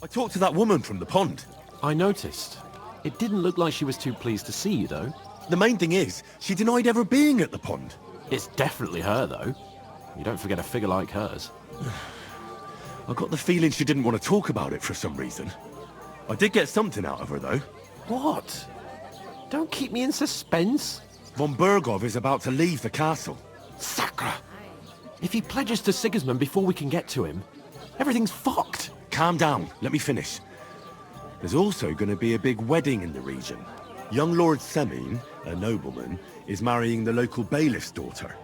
I talked to that woman from the pond. I noticed. It didn't look like she was too pleased to see you, though. The main thing is, she denied ever being at the pond. It's definitely her, though. You don't forget a figure like hers. I got the feeling she didn't want to talk about it for some reason. I did get something out of her, though. What? Don't keep me in suspense. Von Bergov is about to leave the castle. Sacre! If he pledges to Sigismund before we can get to him, everything's fucked. Calm down, let me finish. There's also going to be a big wedding in the region. Young Lord Semin, a nobleman, is marrying the local bailiff's daughter.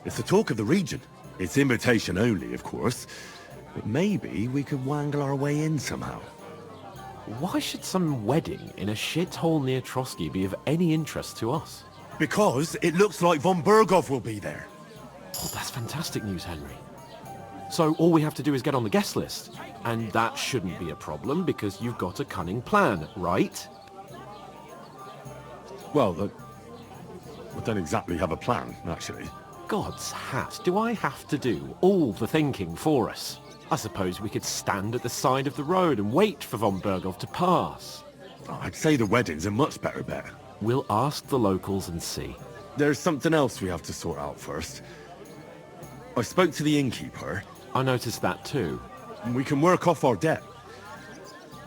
It's the talk of the region. It's invitation only, of course. But maybe we could wangle our way in somehow. Why should some wedding in a shithole near Trotsky be of any interest to us? Because it looks like von Bergov will be there. Oh, that's fantastic news, Henry. So all we have to do is get on the guest list. And that shouldn't be a problem because you've got a cunning plan, right? Well, I don't exactly have a plan, actually. God's hat, do I have to do all the thinking for us? I suppose we could stand at the side of the road and wait for von Bergov to pass. I'd say the wedding's a much better bet. We'll ask the locals and see. There's something else we have to sort out first. I spoke to the innkeeper. I noticed that too. We can work off our debt.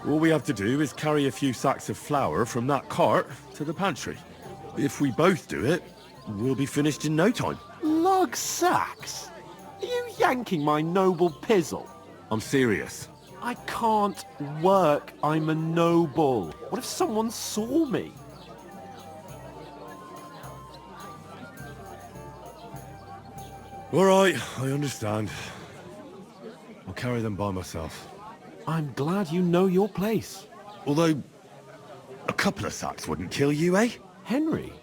All we have to do is carry a few sacks of flour from that cart to the pantry. If we both do it, we'll be finished in no time. Lug sacks? Are you yanking my noble pizzle? I'm serious. I can't work. I'm a noble. What if someone saw me? All right, I understand. I'll carry them by myself. I'm glad you know your place. Although, a couple of sacks wouldn't kill you, eh? Henry,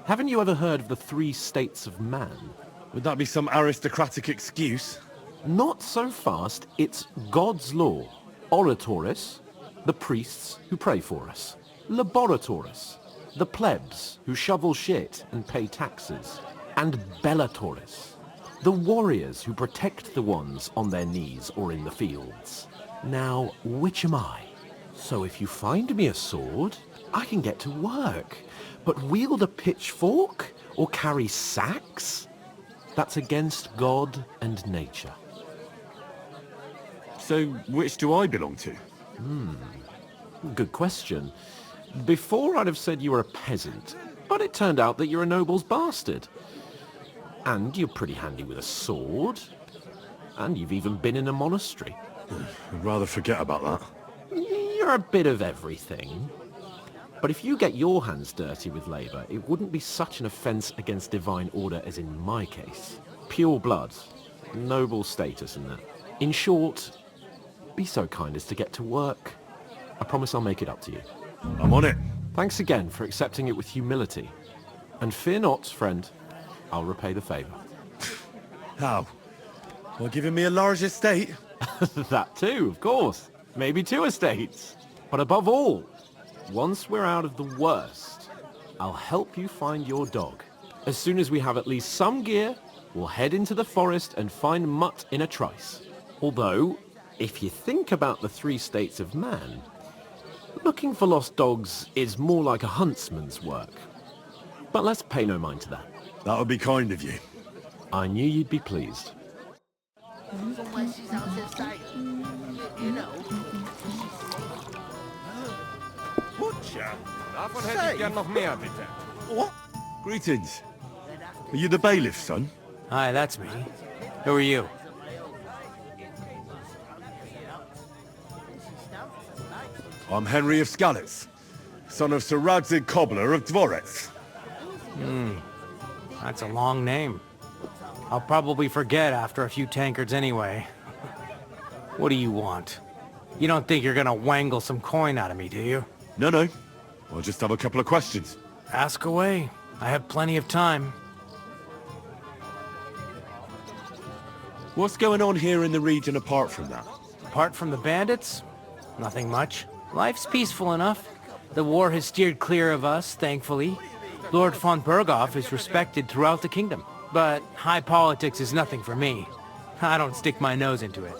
haven't you ever heard of the 3 states of man? Would that be some aristocratic excuse? Not so fast. It's God's law. Oratoris, the priests who pray for us. Laboratoris, the plebs who shovel shit and pay taxes. And Bellatoris, the warriors who protect the ones on their knees or in the fields. Now, which am I? So if you find me a sword, I can get to work. But wield a pitchfork or carry sacks? That's against God and nature. So, which do I belong to? Good question. Before I'd have said you were a peasant, but it turned out that you're a noble's bastard. And you're pretty handy with a sword. And you've even been in a monastery. I'd rather forget about that. You're a bit of everything. But if you get your hands dirty with labour, it wouldn't be such an offence against divine order as in my case. Pure blood, noble status and that. In short, be so kind as to get to work. I promise I'll make it up to you. I'm on it. Thanks again for accepting it with humility. And fear not, friend, I'll repay the favour. How? By giving me a large estate? That too, of course. Maybe 2 estates. But above all, once we're out of the worst, I'll help you find your dog. As soon as we have at least some gear, we'll head into the forest and find Mutt in a trice. Although, if you think about the 3 states of man, looking for lost dogs is more like a huntsman's work. But let's pay no mind to that. That would be kind of you. I knew you'd be pleased. Davon hätte ich gern noch mehr, bitte. What? Greetings. Are you the bailiff's son? Hi, that's me. Who are you? I'm Henry of Skalitz, son of Sir Radzig Cobbler of Dvorets. That's a long name. I'll probably forget after a few tankards anyway. What do you want? You don't think you're gonna wangle some coin out of me, do you? No. I'll just have a couple of questions. Ask away. I have plenty of time. What's going on here in the region apart from that? Apart from the bandits, nothing much. Life's peaceful enough. The war has steered clear of us, thankfully. Lord von Berghoff is respected throughout the kingdom. But high politics is nothing for me. I don't stick my nose into it.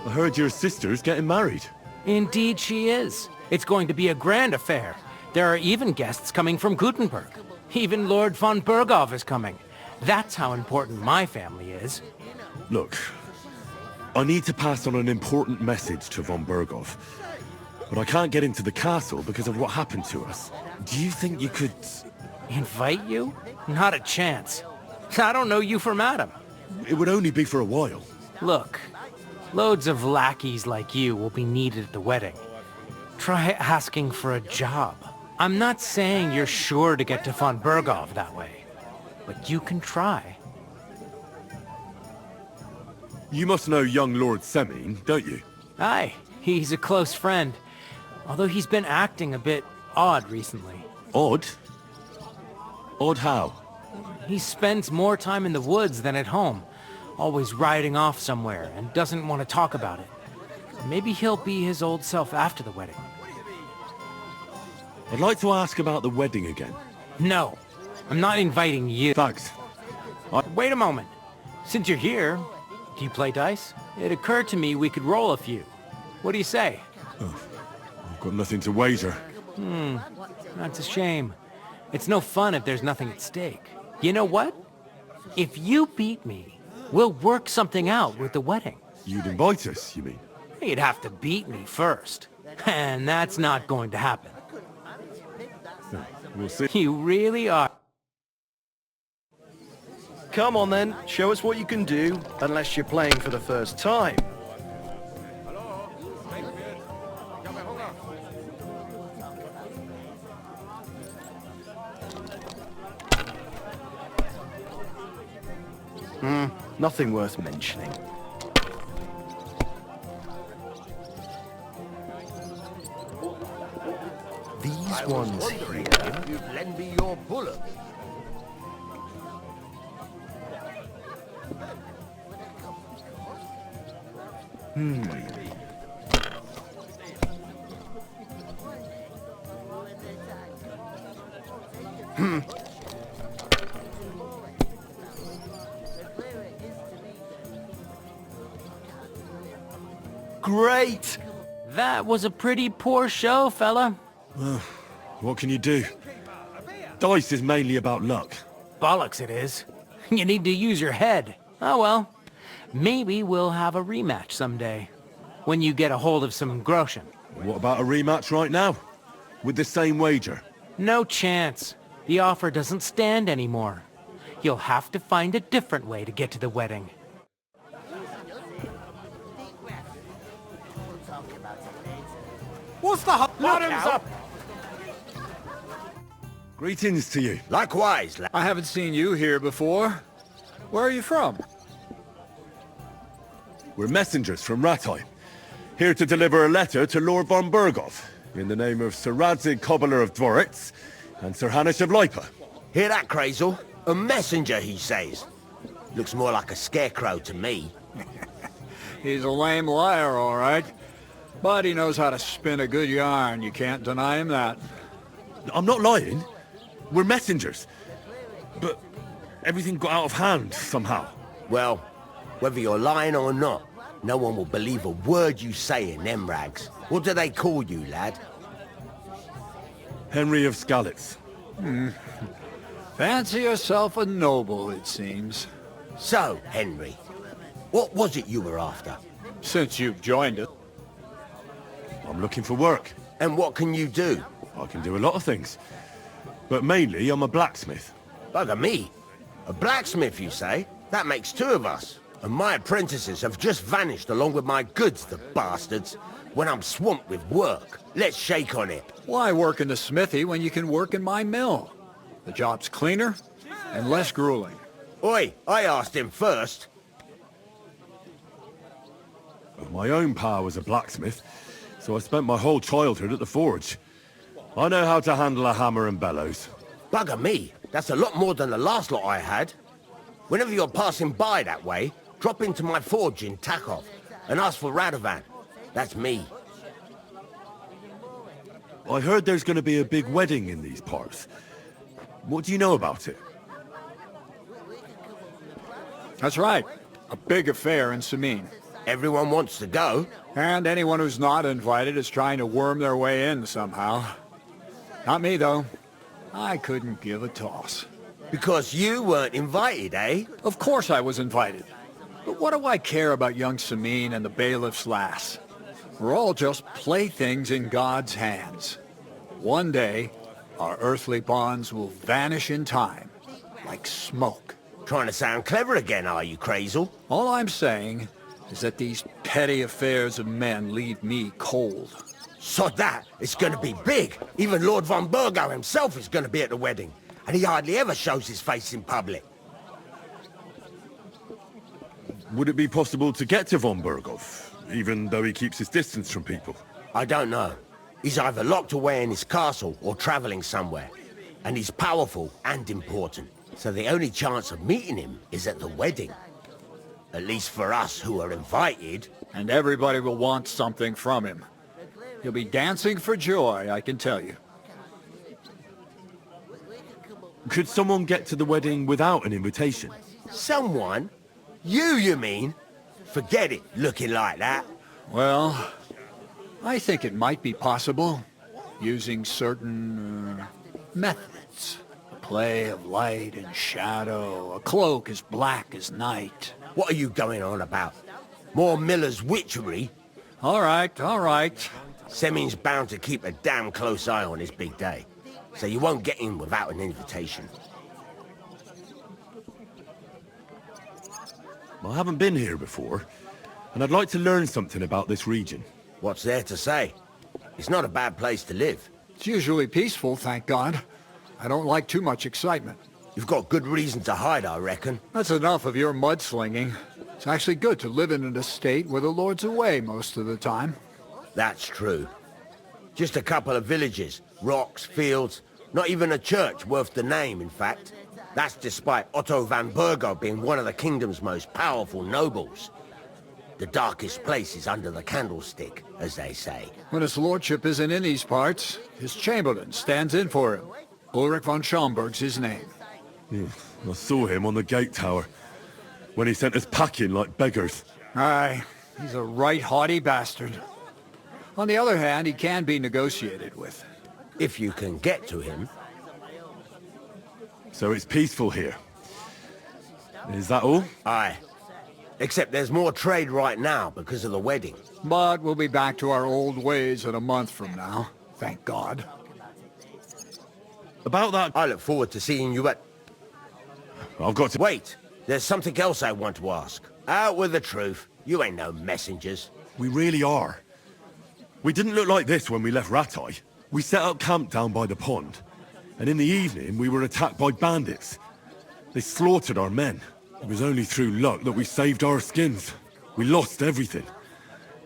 I heard your sister's getting married. Indeed she is. It's going to be a grand affair. There are even guests coming from Gutenberg. Even Lord von Berghoff is coming. That's how important my family is. Look, I need to pass on an important message to von Berghoff. But I can't get into the castle because of what happened to us. Do you think you could... Invite you? Not a chance. I don't know you from Adam. It would only be for a while. Look, loads of lackeys like you will be needed at the wedding. Try asking for a job. I'm not saying you're sure to get to von Berghoff that way, but you can try. You must know young Lord Semine, don't you? Aye, he's a close friend, although he's been acting a bit odd recently. Odd? Odd how? He spends more time in the woods than at home, always riding off somewhere and doesn't want to talk about it. Maybe he'll be his old self after the wedding. I'd like to ask about the wedding again. No, I'm not inviting you. Thanks. Wait a moment. Since you're here, do you play dice? It occurred to me we could roll a few. What do you say? I've got nothing to wager. That's a shame. It's no fun if there's nothing at stake. You know what? If you beat me, we'll work something out with the wedding. You'd invite us, you mean? You'd have to beat me first. And that's not going to happen. We'll see. You really are. Come on then, show us what you can do, unless you're playing for the first time. Nothing worth mentioning. These ones here. You'd lend me your bullet. Great! That was a pretty poor show, fella. What can you do? Dice is mainly about luck. Bollocks it is. You need to use your head. Oh well. Maybe we'll have a rematch someday. When you get a hold of some groschen. What about a rematch right now? With the same wager? No chance. The offer doesn't stand anymore. You'll have to find a different way to get to the wedding. What's the Bottoms up! Greetings to you. Likewise, I haven't seen you here before. Where are you from? We're messengers from Rattay, here to deliver a letter to Lord von Berghoff, in the name of Sir Radzig Cobbler of Dworitz and Sir Hanish of Lipa. Hear that, Crazel? A messenger, he says. Looks more like a scarecrow to me. He's a lame liar, all right. But he knows how to spin a good yarn. You can't deny him that. I'm not lying. We're messengers. But everything got out of hand somehow. Well, whether you're lying or not, no one will believe a word you say in them rags. What do they call you, lad? Henry of Skalitz. Fancy yourself a noble, it seems. So, Henry, what was it you were after? Since you've joined us. I'm looking for work. And what can you do? I can do a lot of things. But mainly, I'm a blacksmith. Bugger me. A blacksmith, you say? That makes two of us. And my apprentices have just vanished along with my goods, the bastards. When I'm swamped with work, let's shake on it. Why work in the smithy when you can work in my mill? The job's cleaner and less grueling. Oi, I asked him first. My own pa was a blacksmith, so I spent my whole childhood at the forge. I know how to handle a hammer and bellows. Bugger me, that's a lot more than the last lot I had. Whenever you're passing by that way, drop into my forge in Takov and ask for Radovan. That's me. I heard there's going to be a big wedding in these parts. What do you know about it? That's right. A big affair in Semine. Everyone wants to go. And anyone who's not invited is trying to worm their way in somehow. Not me, though. I couldn't give a toss. Because you weren't invited, eh? Of course I was invited. But what do I care about young Samin and the bailiff's lass? We're all just playthings in God's hands. One day, our earthly bonds will vanish in time, like smoke. Trying to sound clever again, are you, Crazel? All I'm saying is that these petty affairs of men leave me cold. Sod that, it's going to be big. Even Lord von Burgo himself is going to be at the wedding. And he hardly ever shows his face in public. Would it be possible to get to von Berghoff, even though he keeps his distance from people? I don't know. He's either locked away in his castle or traveling somewhere. And he's powerful and important. So the only chance of meeting him is at the wedding. At least for us who are invited. And everybody will want something from him. He'll be dancing for joy, I can tell you. Could someone get to the wedding without an invitation? Someone? You mean? Forget it, looking like that. Well, I think it might be possible, using certain methods. A play of light and shadow, a cloak as black as night. What are you going on about? More Miller's witchery? All right, all right. Semin's bound to keep a damn close eye on his big day. So you won't get in without an invitation. I haven't been here before, and I'd like to learn something about this region. What's there to say? It's not a bad place to live. It's usually peaceful, thank God. I don't like too much excitement. You've got good reason to hide, I reckon. That's enough of your mudslinging. It's actually good to live in an estate where the Lord's away most of the time. That's true. Just a couple of villages, rocks, fields, not even a church worth the name, in fact. That's despite Otto van Burgo being one of the kingdom's most powerful nobles. The darkest place is under the candlestick, as they say. When his lordship isn't in these parts, his chamberlain stands in for him. Ulrich von Schomberg's his name. I saw him on the gate tower, when he sent us packing like beggars. Aye, he's a right haughty bastard. On the other hand, he can be negotiated with. If you can get to him. So it's peaceful here. Is that all? Aye. Except there's more trade right now because of the wedding. But we'll be back to our old ways in a month from now. Thank God. About that, I look forward to seeing you at... I've got to... Wait, there's something else I want to ask. Out with the truth. You ain't no messengers. We really are. We didn't look like this when we left Ratai. We set up camp down by the pond, and in the evening we were attacked by bandits. They slaughtered our men. It was only through luck that we saved our skins. We lost everything,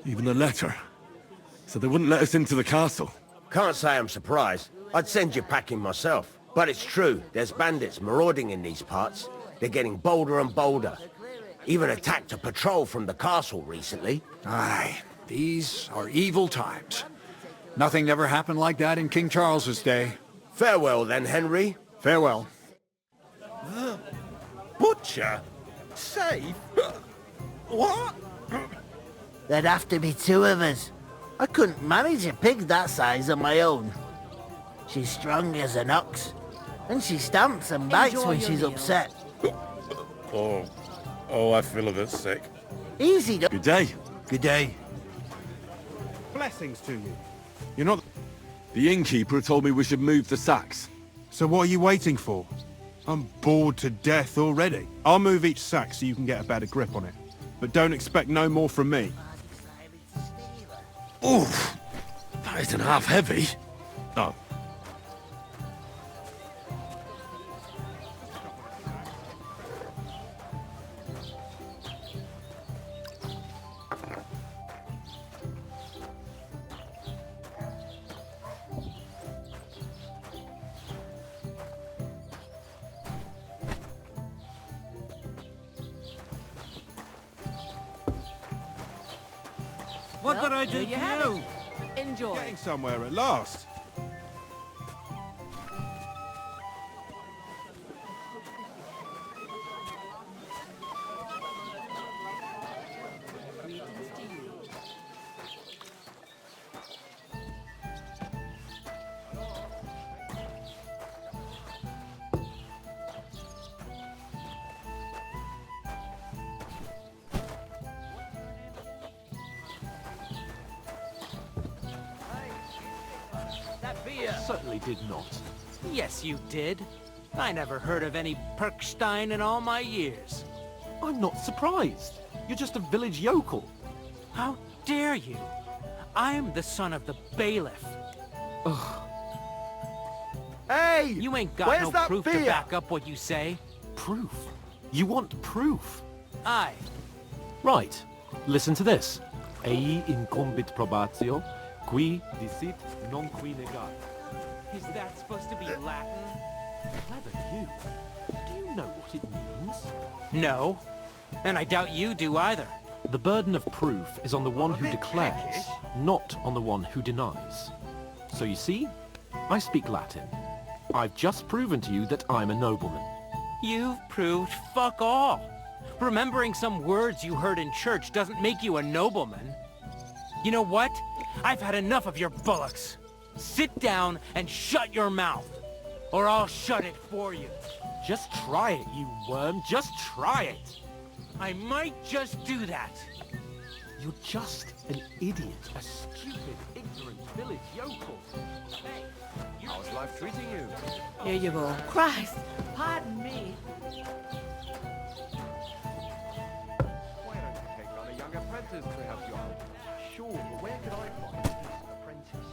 even the letter. So they wouldn't let us into the castle. Can't say I'm surprised. I'd send you packing myself. But it's true, there's bandits marauding in these parts. They're getting bolder and bolder. Even attacked a patrol from the castle recently. Aye, these are evil times. Nothing ever happened like that in King Charles's day. Farewell then, Henry. Farewell. Butcher? Safe? What? There'd have to be two of us. I couldn't manage a pig that size on my own. She's strong as an ox, and she stamps and bites when she's upset. Oh, I feel a bit sick. Easy, Good day. Good day. Blessings to you. You're not... The innkeeper told me we should move the sacks. So what are you waiting for? I'm bored to death already. I'll move each sack so you can get a better grip on it. But don't expect no more from me. Oof! That isn't half heavy. Oh. What did I do to you? Enjoy. Getting somewhere at last. Certainly did not. Yes, you did. I never heard of any Perkstein in all my years. I'm not surprised. You're just a village yokel. How dare you? I'm the son of the bailiff. Hey! You ain't got where's no that proof beer? to back up what you say. Proof? You want proof? Aye. Right. Listen to this. Ei incumbit probatio, qui dicit non qui negat. Is that supposed to be Latin? Clever you. Do you know what it means? No. And I doubt you do either. The burden of proof is on the one who declares, not on the one who denies. So you see, I speak Latin. I've just proven to you that I'm a nobleman. You've proved fuck all. Remembering some words you heard in church doesn't make you a nobleman. You know what? I've had enough of your bullocks. Sit down and shut your mouth, or I'll shut it for you. Just try it, you worm. Just try it. I might just do that. You're just an idiot. A stupid, ignorant village yokel. Hey, How's life treating you? Here you go. Christ, pardon me. Why don't you take on a young apprentice to help you out? Sure, but where could I find a decent apprentice?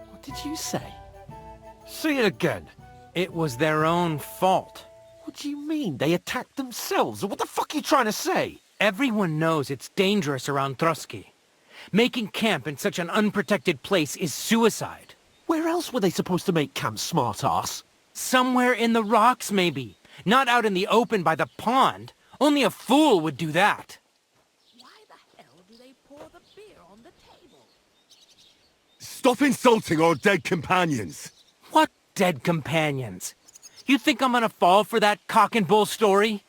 What did you say? Say it again. it was their own fault. What do you mean? They attacked themselves? What the fuck are you trying to say? Everyone knows it's dangerous around Trotsky. Making camp in such an unprotected place is suicide. Where else were they supposed to make camp, smart-ass? Somewhere in the rocks, maybe. Not out in the open by the pond. Only a fool would do that. Why the hell do they pour the beer on the table? Stop insulting our dead companions. What dead companions? You think I'm gonna fall for that cock and bull story?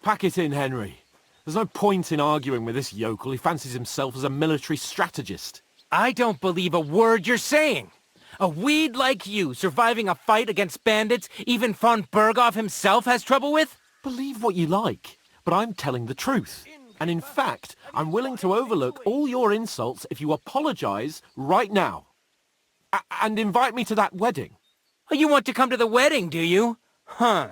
Pack it in, Henry. There's no point in arguing with this yokel. He fancies himself as a military strategist. I don't believe a word you're saying. A weed like you surviving a fight against bandits even von Berghoff himself has trouble with? Believe what you like, but I'm telling the truth. And in fact, I'm willing to overlook all your insults if you apologize right now. And invite me to that wedding. Oh, you want to come to the wedding, do you? Huh.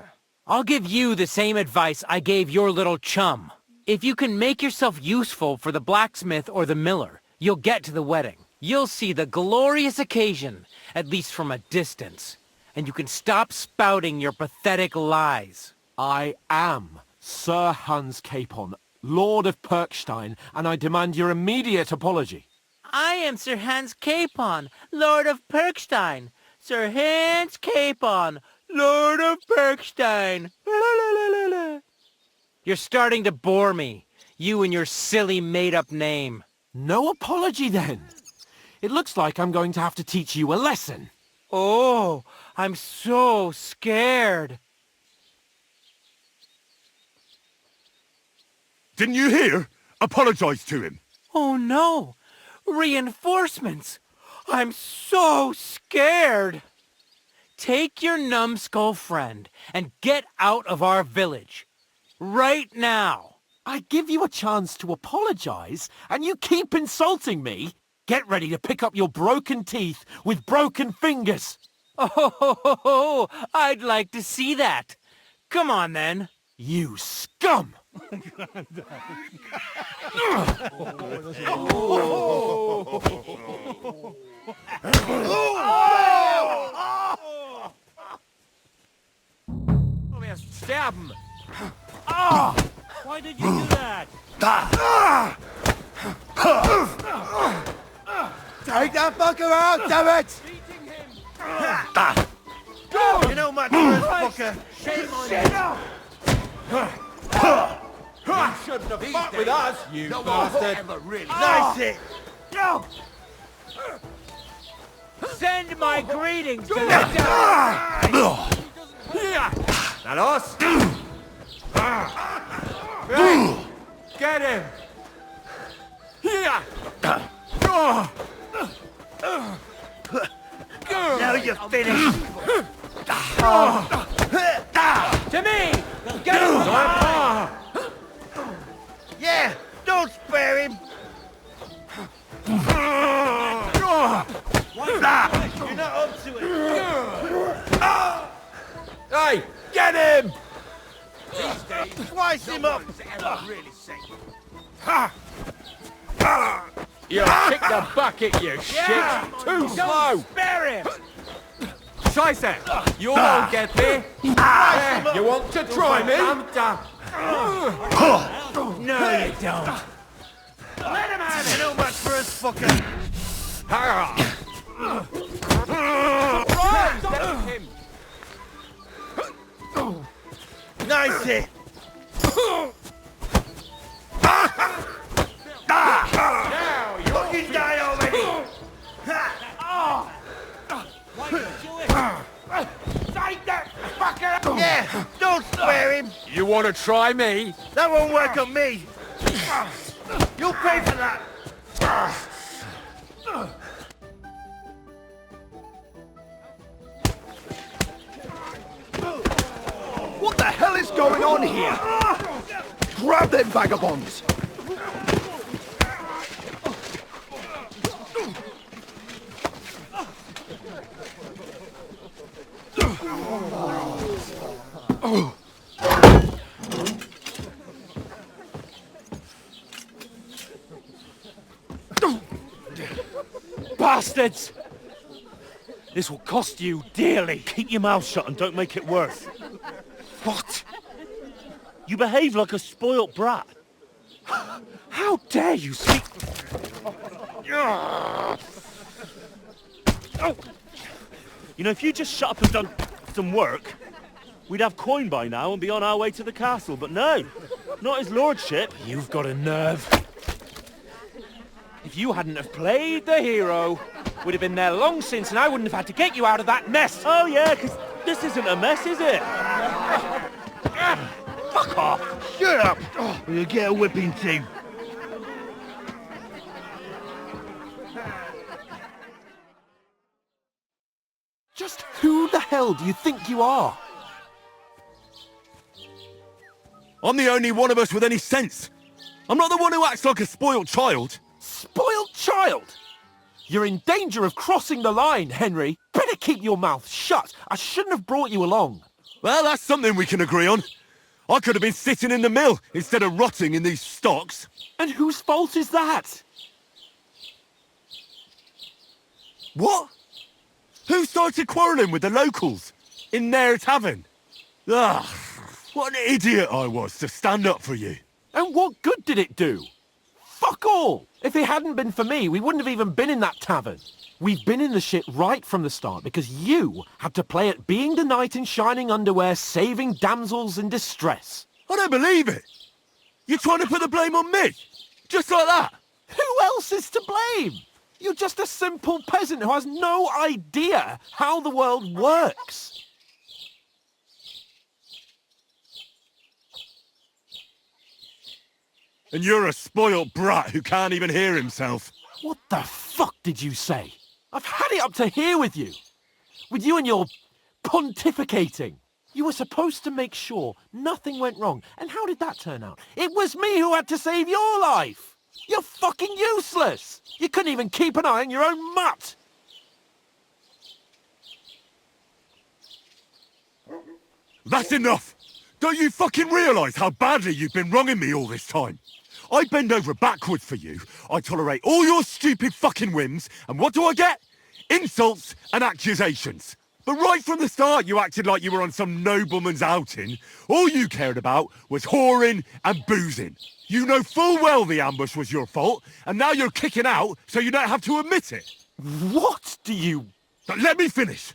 I'll give you the same advice I gave your little chum. If you can make yourself useful for the blacksmith or the miller, you'll get to the wedding. You'll see the glorious occasion, at least from a distance. And you can stop spouting your pathetic lies. I am Sir Hans Capon, Lord of Perkstein, and I demand your immediate apology. I am Sir Hans Capon, Lord of Perkstein. Sir Hans Capon, Lord of Perkstein. You're starting to bore me, you and your silly made-up name. No apology, then. It looks like I'm going to have to teach you a lesson. Oh, I'm so scared. Didn't you hear? Apologize to him. Oh no, reinforcements. I'm so scared. Take your numbskull friend and get out of our village. Right now. I give you a chance to apologize, and you keep insulting me. Get ready to pick up your broken teeth with broken fingers. Oh, I'd like to see that. Come on, then. You scum! Sterben! Why did you do that? Take that fucker out, damn it! You know my fucker! Shame on you! You shouldn't have fought with us, you bastard! Really nice it! Send my greetings to the devil. That us? Hey, get him! Now you're finished! To me! Get him! Yeah, don't spare him! Hey, get him! Slice him up! You kick the bucket, you shit! Too slow! Spare him! Scheiße! You won't get me! You want to try me? No, you don't. Let him have it! No much for us, fucker! Right, get him! Nice hit! Now, you Fucking die already! Side that fucker! Yeah, don't swear him! You want to try me? That won't work on me! You'll pay for that! What the hell is going on here? Grab them vagabonds! Bastards! This will cost you dearly. Keep your mouth shut and don't make it worse. What? You behave like a spoilt brat. How dare you speak... You know, if you just shut up and done some work, we'd have coin by now and be on our way to the castle, but no, not his lordship. You've got a nerve. If you hadn't have played the hero, we'd have been there long since and I wouldn't have had to get you out of that mess. Oh yeah, because this isn't a mess, is it? Fuck off. Shut up! Or you'll get a whipping too. Just who the hell do you think you are? I'm the only one of us with any sense. I'm not the one who acts like a spoiled child. Spoiled child? You're in danger of crossing the line, Henry. Better keep your mouth shut. I shouldn't have brought you along. Well, that's something we can agree on. I could have been sitting in the mill instead of rotting in these stocks. And whose fault is that? What? Who started quarrelling with the locals in their tavern? Ah, what an idiot I was to stand up for you. And what good did it do? Fuck all! If it hadn't been for me, we wouldn't have even been in that tavern. We've been in the shit right from the start because you had to play at being the knight in shining underwear saving damsels in distress. I don't believe it. You're trying to put the blame on me? Just like that? Who else is to blame? You're just a simple peasant who has no idea how the world works. And you're a spoilt brat who can't even hear himself. What the fuck did you say? I've had it up to here with you. With you and your pontificating. You were supposed to make sure nothing went wrong. And how did that turn out? It was me who had to save your life. You're fucking useless. You couldn't even keep an eye on your own mutt. That's enough. Don't you fucking realise how badly you've been wronging me all this time? I bend over backwards for you. I tolerate all your stupid fucking whims. And what do I get? Insults and accusations. But right from the start, you acted like you were on some nobleman's outing. All you cared about was whoring and boozing. You know full well the ambush was your fault, and now you're kicking out so you don't have to admit it. What do you... But let me finish.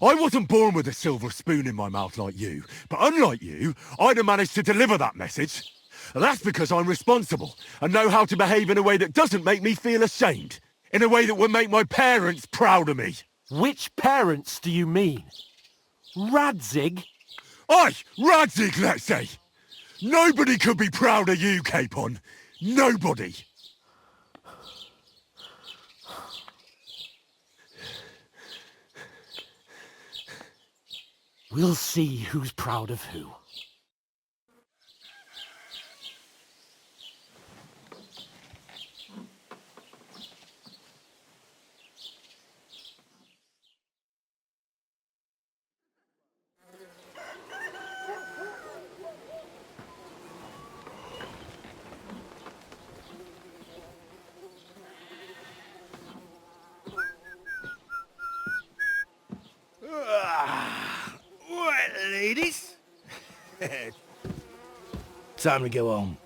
I wasn't born with a silver spoon in my mouth like you, but unlike you, I'd have managed to deliver that message. That's because I'm responsible and know how to behave in a way that doesn't make me feel ashamed. In a way that would make my parents proud of me. Which parents do you mean? Radzig? Aye, Radzig, let's say. Nobody could be proud of you, Capon. Nobody. We'll see who's proud of who. Time to go home.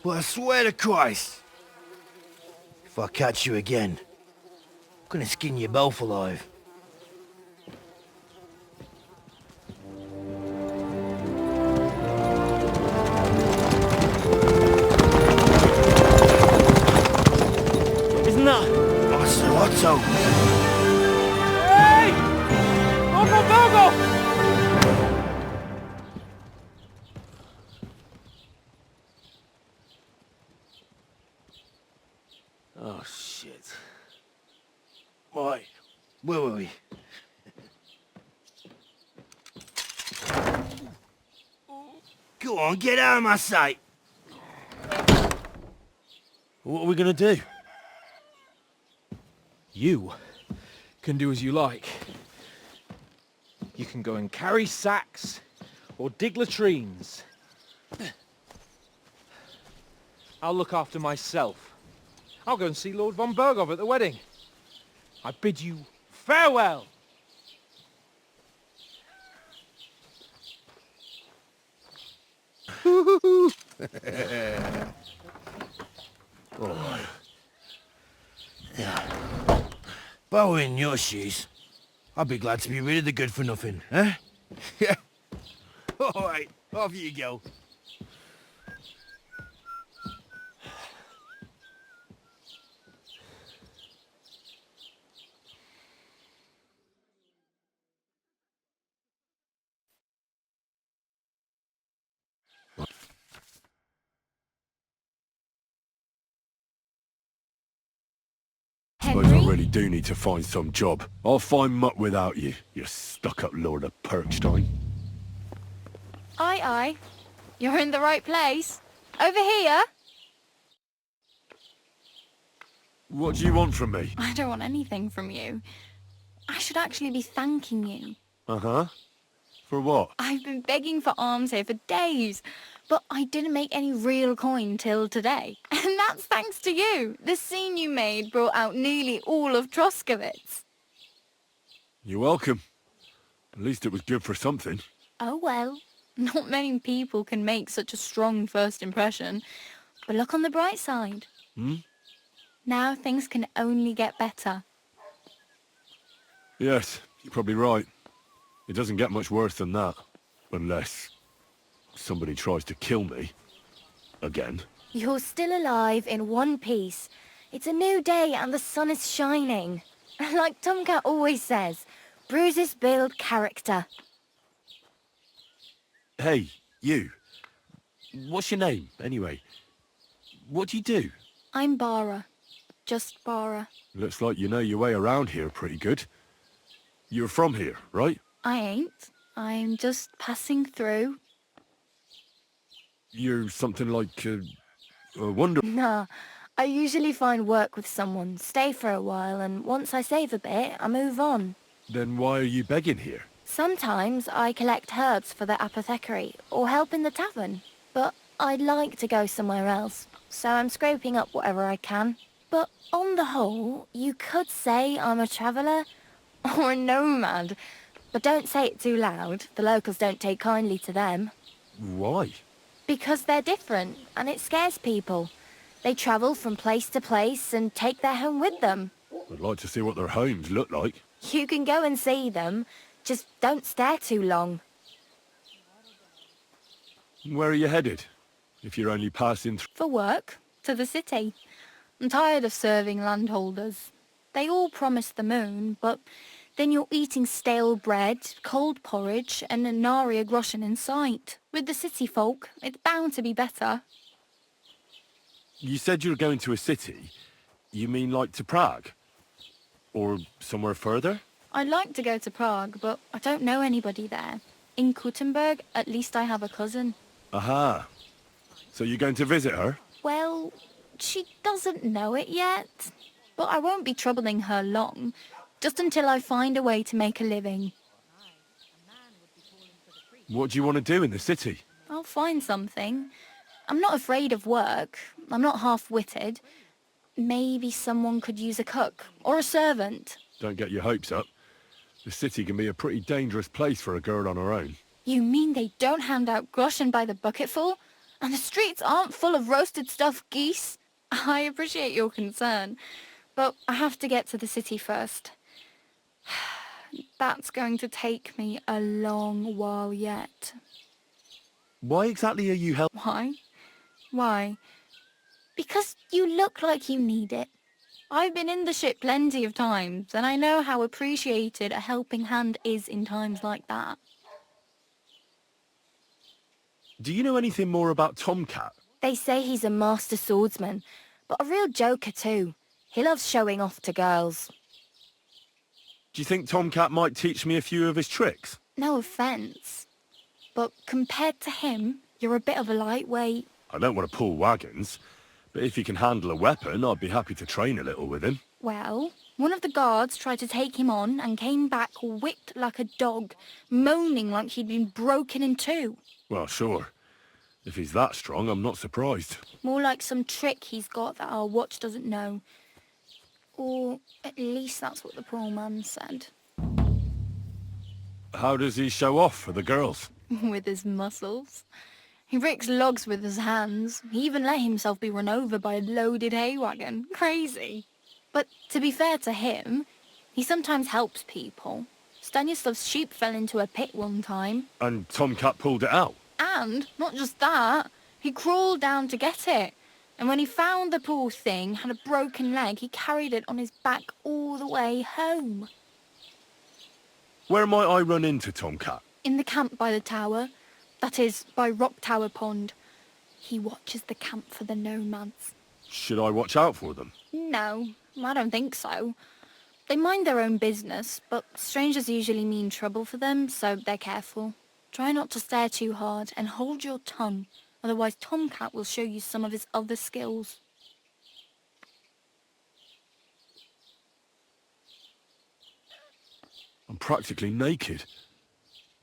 But I swear to Christ, if I catch you again, I'm gonna skin you both alive. Isn't that? Otto! Hey! Go! Oh, shit. Right, where were we? Go on, get out of my sight! What are we gonna do? You can do as you like. You can go and carry sacks or dig latrines. I'll look after myself. I'll go and see Lord von Berghoff at the wedding. I bid you farewell. Alright. Yeah. If I were in your shoes, I'd be glad to be rid of the good-for-nothing, eh? Yeah. Alright, off you go. Suppose I really do need to find some job. I'll find mutt without you, you stuck-up Lord of Perkstein. Aye, aye. You're in the right place. Over here. What do you want from me? I don't want anything from you. I should actually be thanking you. Uh-huh. For what? I've been begging for alms here for days, but I didn't make any real coin till today. And that's thanks to you. The scene you made brought out nearly all of Troskowitz. You're welcome. At least it was good for something. Oh well, not many people can make such a strong first impression. But look on the bright side. Now things can only get better. Yes, you're probably right. It doesn't get much worse than that. Unless somebody tries to kill me. Again. You're still alive in one piece. It's a new day and the sun is shining. Like Tomcat always says, bruises build character. Hey, you. What's your name, anyway? What do you do? I'm Bara. Just Bara. Looks like you know your way around here pretty good. You're from here, right? I ain't. I'm just passing through. You're something like a wonder... Nah, I usually find work with someone, stay for a while, and once I save a bit, I move on. Then why are you begging here? Sometimes I collect herbs for the apothecary, or help in the tavern. But I'd like to go somewhere else, so I'm scraping up whatever I can. But on the whole, you could say I'm a traveller, or a nomad. But don't say it too loud, the locals don't take kindly to them. Why? Because they're different, and it scares people. They travel from place to place and take their home with them. I'd like to see what their homes look like. You can go and see them, just don't stare too long. Where are you headed? If you're only passing through... For work, to the city. I'm tired of serving landholders. They all promise the moon, but then you're eating stale bread, cold porridge, and a nary a groschen in sight. With the city folk, it's bound to be better. You said you were going to a city. You mean like to Prague? Or somewhere further? I'd like to go to Prague, but I don't know anybody there. In Kuttenberg, at least I have a cousin. Aha. So you're going to visit her? Well, she doesn't know it yet. But I won't be troubling her long, just until I find a way to make a living. What do you want to do in the city? I'll find something. I'm not afraid of work. I'm not half-witted. Maybe someone could use a cook or a servant. Don't get your hopes up. The city can be a pretty dangerous place for a girl on her own. You mean they don't hand out groschen by the bucketful? And the streets aren't full of roasted stuffed geese? I appreciate your concern, but I have to get to the city first. That's going to take me a long while yet. Why exactly are you helping? Why? Why? Because you look like you need it. I've been in the ship plenty of times, and I know how appreciated a helping hand is in times like that. Do you know anything more about Tomcat? They say he's a master swordsman, but a real joker too. He loves showing off to girls. Do you think Tomcat might teach me a few of his tricks? No offence, but compared to him, you're a bit of a lightweight. I don't want to pull wagons, but if he can handle a weapon, I'd be happy to train a little with him. Well, one of the guards tried to take him on and came back whipped like a dog, moaning like he'd been broken in two. Well, sure. If he's that strong, I'm not surprised. More like some trick he's got that our watch doesn't know. Or at least that's what the poor man said. How does he show off for the girls? With his muscles. He ricks logs with his hands. He even let himself be run over by a loaded hay wagon. Crazy. But to be fair to him, he sometimes helps people. Stanislav's sheep fell into a pit one time. And Tomcat pulled it out? And, not just that, he crawled down to get it. And when he found the poor thing had a broken leg, he carried it on his back all the way home. Where might I run into Tomcat? In the camp by the tower. That is, by Rock Tower Pond. He watches the camp for the nomads. Should I watch out for them? No, I don't think so. They mind their own business, but strangers usually mean trouble for them, so they're careful. Try not to stare too hard and hold your tongue, otherwise Tomcat will show you some of his other skills. I'm practically naked.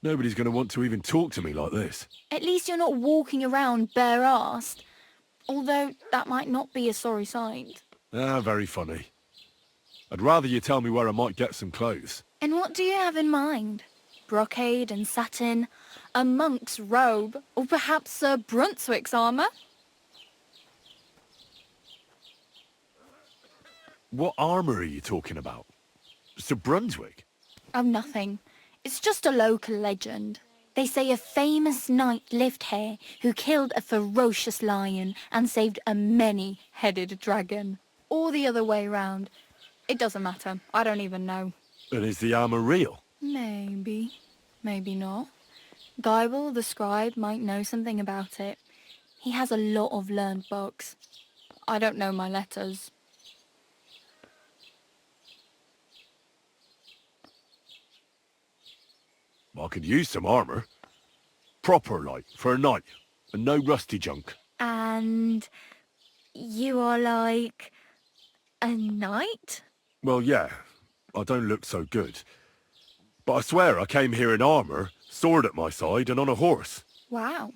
Nobody's going to want to even talk to me like this. At least you're not walking around bare-assed, although that might not be a sorry sight. Ah, very funny. I'd rather you tell me where I might get some clothes. And what do you have in mind? Brocade and satin, a monk's robe, or perhaps Sir Brunswick's armour? What armour are you talking about? Sir Brunswick? Oh, nothing. It's just a local legend. They say a famous knight lived here who killed a ferocious lion and saved a many-headed dragon. Or the other way round. It doesn't matter. I don't even know. And is the armour real? Maybe. Maybe not. Geibel, the scribe, might know something about it. He has a lot of learned books. I don't know my letters. I could use some armour. Proper, like, for a knight. And no rusty junk. And you are like a knight? Well, yeah. I don't look so good. But I swear I came here in armour, sword at my side, and on a horse. Wow.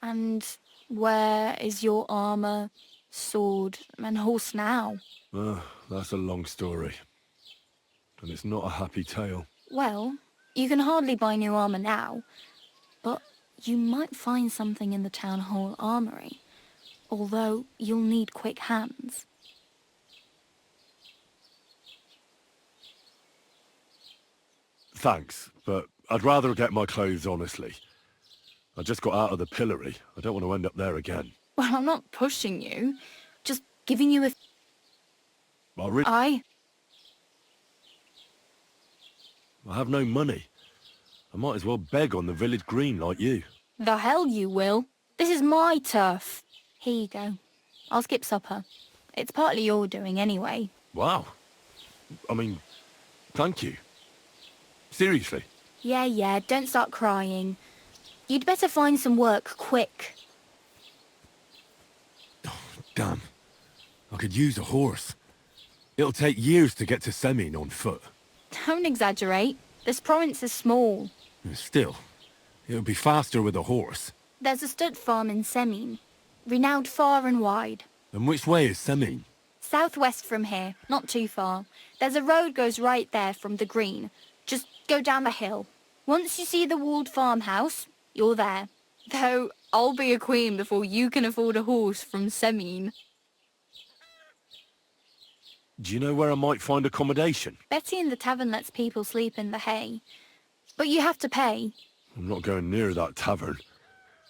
And where is your armour, sword, and horse now? That's a long story. And it's not a happy tale. Well, you can hardly buy new armour now, but you might find something in the town hall armoury, although you'll need quick hands. Thanks, but I'd rather get my clothes honestly. I just got out of the pillory. I don't want to end up there again. Well, I'm not pushing you, just giving you a... I have no money. I might as well beg on the village green like you. The hell you will. This is my turf. Here you go. I'll skip supper. It's partly your doing anyway. Wow. I mean, thank you. Seriously. Yeah, don't start crying. You'd better find some work quick. Damn. I could use a horse. It'll take years to get to Semin on foot. Don't exaggerate. This province is small. Still, it'll be faster with a horse. There's a stud farm in Semin, renowned far and wide. And which way is Semin? Southwest from here, not too far. There's a road goes right there from the green. Just go down the hill. Once you see the walled farmhouse, you're there. Though I'll be a queen before you can afford a horse from Semine. Do you know where I might find accommodation? Betty in the tavern lets people sleep in the hay. But you have to pay. I'm not going near that tavern.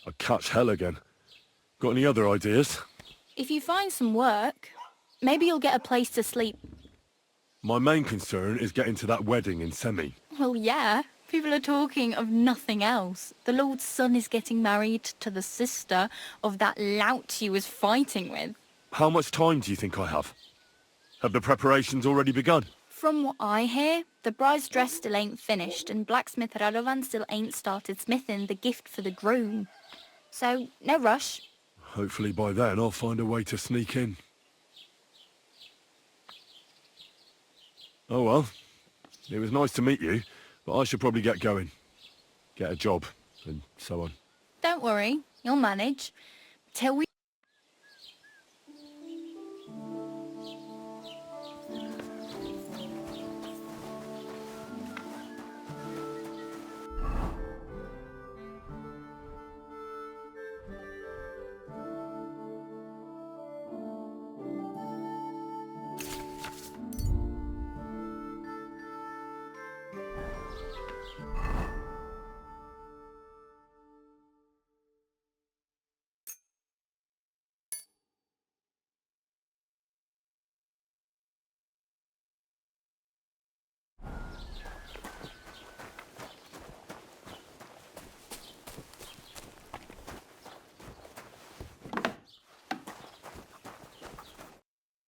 I'd catch hell again. Got any other ideas? If you find some work, maybe you'll get a place to sleep. My main concern is getting to that wedding in Semine. Well, yeah. People are talking of nothing else. The Lord's son is getting married to the sister of that lout he was fighting with. How much time do you think I have? Have the preparations already begun? From what I hear, the bride's dress still ain't finished and blacksmith Radovan still ain't started smithing the gift for the groom. So, no rush. Hopefully by then I'll find a way to sneak in. Oh well, it was nice to meet you, but I should probably get going. Get a job, and so on. Don't worry, you'll manage. Till we...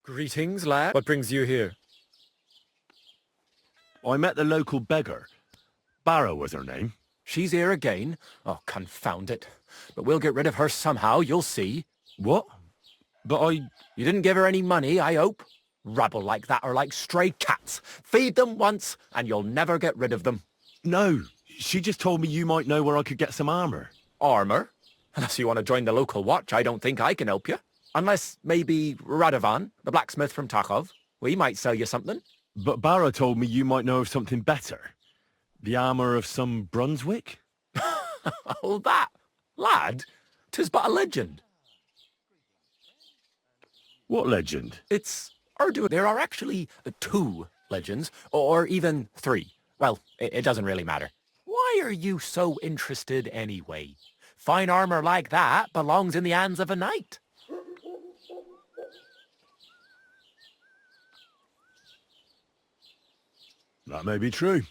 Greetings, lad. What brings you here? I met the local beggar. Barrow was her name. She's here again? Oh, confound it. But we'll get rid of her somehow, you'll see. What? But You didn't give her any money, I hope? Rabble like that are like stray cats. Feed them once, and you'll never get rid of them. No, she just told me you might know where I could get some armor. Armor? Unless you want to join the local watch, I don't think I can help you. Unless, maybe, Radovan, the blacksmith from Takov. We might sell you something. But Barrow told me you might know of something better. The armor of some Brunswick? Oh, that? Lad, 'tis but a legend. What legend? It's Urdu. There are actually 2 legends, or even 3. Well, it doesn't really matter. Why are you so interested anyway? Fine armor like that belongs in the hands of a knight. That may be true.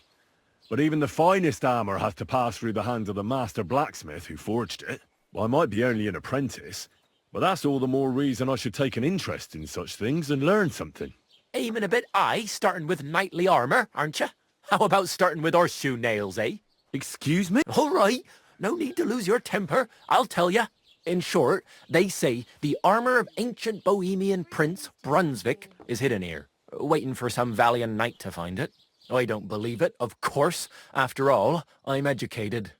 But even the finest armor has to pass through the hands of the master blacksmith who forged it. Well, I might be only an apprentice, but that's all the more reason I should take an interest in such things and learn something. Aiming a bit high, starting with knightly armor, aren't you? How about starting with horseshoe nails, eh? Excuse me? All right, no need to lose your temper, I'll tell you. In short, they say the armor of ancient Bohemian Prince Brunswick is hidden here, waiting for some valiant knight to find it. I don't believe it, of course. After all, I'm educated.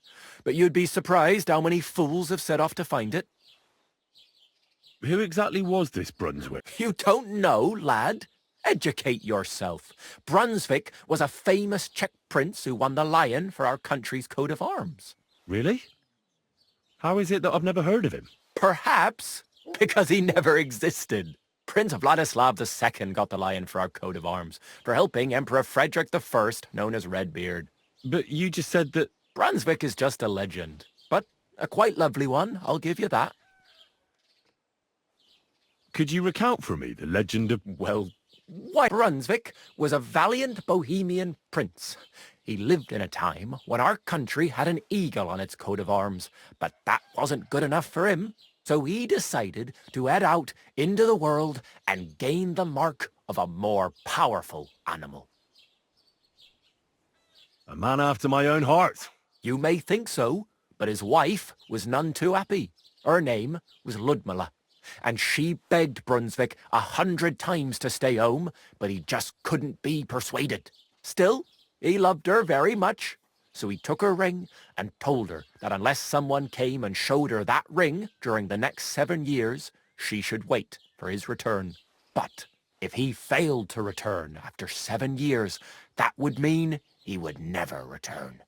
But you'd be surprised how many fools have set off to find it. Who exactly was this Brunswick? You don't know, lad? Educate yourself. Brunswick was a famous Czech prince who won the lion for our country's coat of arms. Really? How is it that I've never heard of him? Perhaps because he never existed. Prince Vladislav II got the lion for our coat of arms for helping Emperor Frederick I, known as Redbeard. But you just said that... Brunswick is just a legend, but a quite lovely one, I'll give you that. Could you recount for me the legend of... Well, why, Brunswick was a valiant Bohemian prince. He lived in a time when our country had an eagle on its coat of arms, but that wasn't good enough for him. So he decided to head out into the world and gain the mark of a more powerful animal. A man after my own heart. You may think so, but his wife was none too happy. Her name was Ludmilla, and she begged Brunswick 100 times to stay home, but he just couldn't be persuaded. Still, he loved her very much. So he took her ring and told her that unless someone came and showed her that ring during the next 7 years, she should wait for his return. But if he failed to return after 7 years, that would mean he would never return.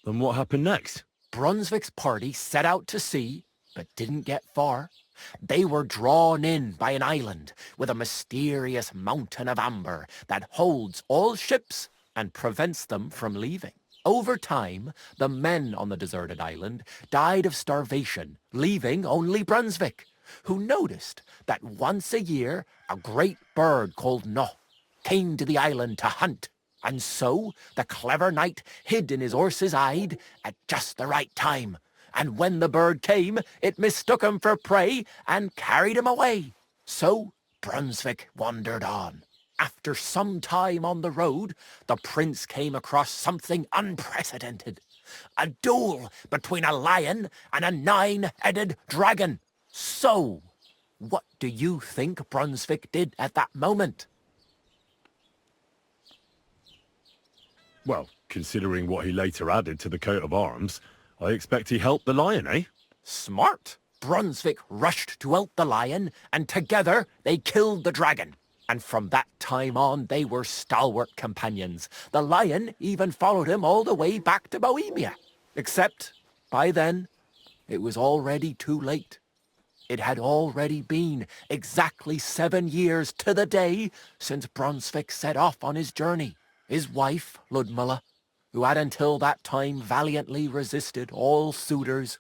And what happened next? Brunswick's party set out to sea, but didn't get far. They were drawn in by an island with a mysterious mountain of amber that holds all ships and prevents them from leaving. Over time, the men on the deserted island died of starvation, leaving only Brunswick, who noticed that once a year a great bird called No came to the island to hunt. And so the clever knight hid in his horse's hide at just the right time. And when the bird came, it mistook him for prey and carried him away. So Brunswick wandered on. After some time on the road, the prince came across something unprecedented. A duel between a lion and a 9-headed dragon. So, what do you think Brunswick did at that moment? Well, considering what he later added to the coat of arms, I expect he helped the lion, eh? Smart. Brunswick rushed to help the lion, and together they killed the dragon. And from that time on, they were stalwart companions. The lion even followed him all the way back to Bohemia. Except, by then, it was already too late. It had already been exactly 7 years to the day since Brunswick set off on his journey. His wife, Ludmilla, who had until that time valiantly resisted all suitors,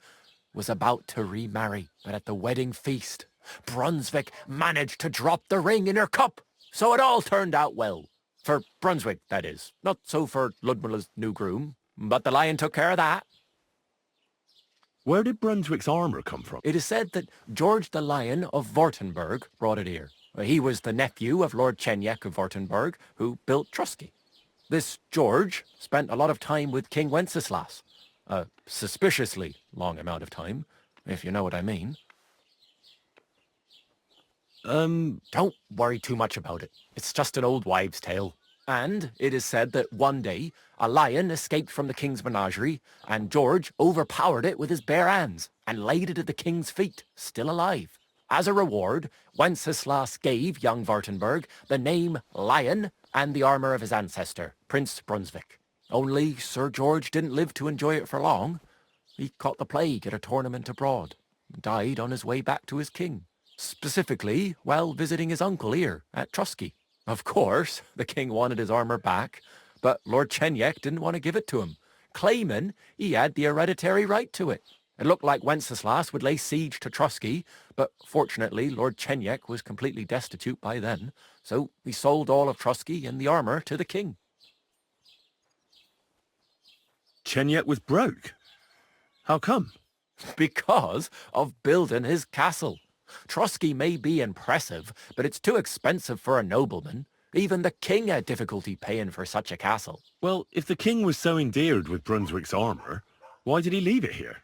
was about to remarry. But at the wedding feast, Brunswick managed to drop the ring in her cup. So it all turned out well. For Brunswick, that is. Not so for Ludmilla's new groom, but the lion took care of that. Where did Brunswick's armour come from? It is said that George the Lion of Württemberg brought it here. He was the nephew of Lord Chenjek of Württemberg, who built Trusky. This George spent a lot of time with King Wenceslas. A suspiciously long amount of time, if you know what I mean. Don't worry too much about it. It's just an old wives' tale. And it is said that one day, a lion escaped from the king's menagerie, and George overpowered it with his bare hands and laid it at the king's feet, still alive. As a reward, Wenceslas gave young Württemberg the name Lion and the armour of his ancestor, Prince Brunswick. Only Sir George didn't live to enjoy it for long. He caught the plague at a tournament abroad, and died on his way back to his king. Specifically, while visiting his uncle here at Trusky. Of course, the king wanted his armour back, but Lord Chenjek didn't want to give it to him, claiming he had the hereditary right to it. It looked like Wenceslas would lay siege to Trusky, but fortunately Lord Chenjek was completely destitute by then, so he sold all of Trusky and the armour to the king. Chenjek was broke? How come? Because of building his castle. Trusky may be impressive, but it's too expensive for a nobleman. Even the king had difficulty paying for such a castle. Well, if the king was so endeared with Brunswick's armour, why did he leave it here?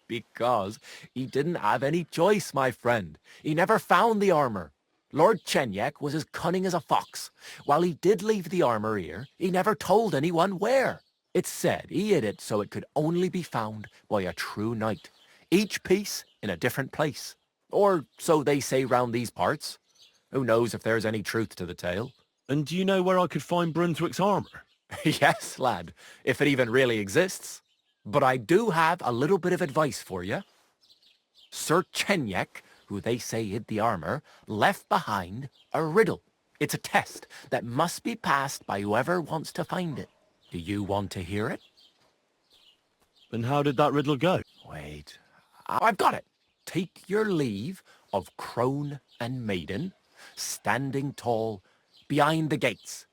Because he didn't have any choice, my friend. He never found the armour. Lord Chenjek was as cunning as a fox. While he did leave the armour here, he never told anyone where. It's said he hid it so it could only be found by a true knight. Each piece in a different place. Or so they say round these parts. Who knows if there's any truth to the tale? And do you know where I could find Brunswick's armour? Yes, lad, if it even really exists. But I do have a little bit of advice for you. Sir Chenjek, who they say hid the armour, left behind a riddle. It's a test that must be passed by whoever wants to find it. Do you want to hear it? And how did that riddle go? Wait, I've got it. Take your leave of crone and maiden, standing tall behind the gates.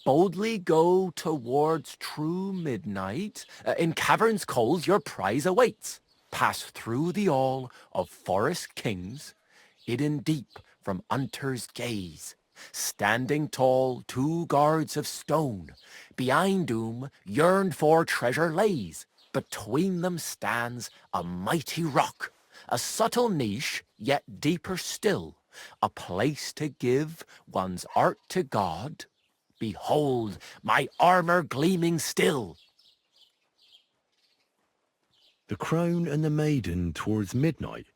Boldly go towards true midnight. In caverns cold your prize awaits. Pass through the all of forest kings, hidden deep from hunter's gaze. Standing tall, 2 guards of stone, behind whom yearned for treasure lays. Between them stands a mighty rock, a subtle niche, yet deeper still, a place to give one's art to God. Behold, my armour gleaming still. The crone and the maiden towards midnight.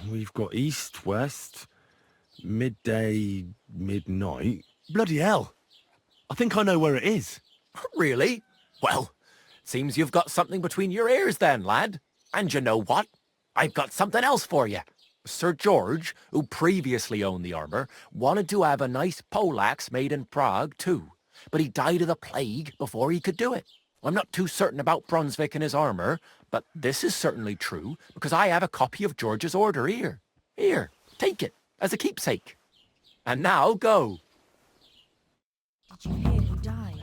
We've got east, west, midday, midnight. Bloody hell! I think I know where it is. Really? Well, seems you've got something between your ears then, lad. And you know what? I've got something else for you. Sir George, who previously owned the armour, wanted to have a nice poleaxe made in Prague too, but he died of the plague before he could do it. I'm not too certain about Brunswick and his armour, but this is certainly true, because I have a copy of George's order here. Here, take it, as a keepsake. And now, go. Did you hear who died?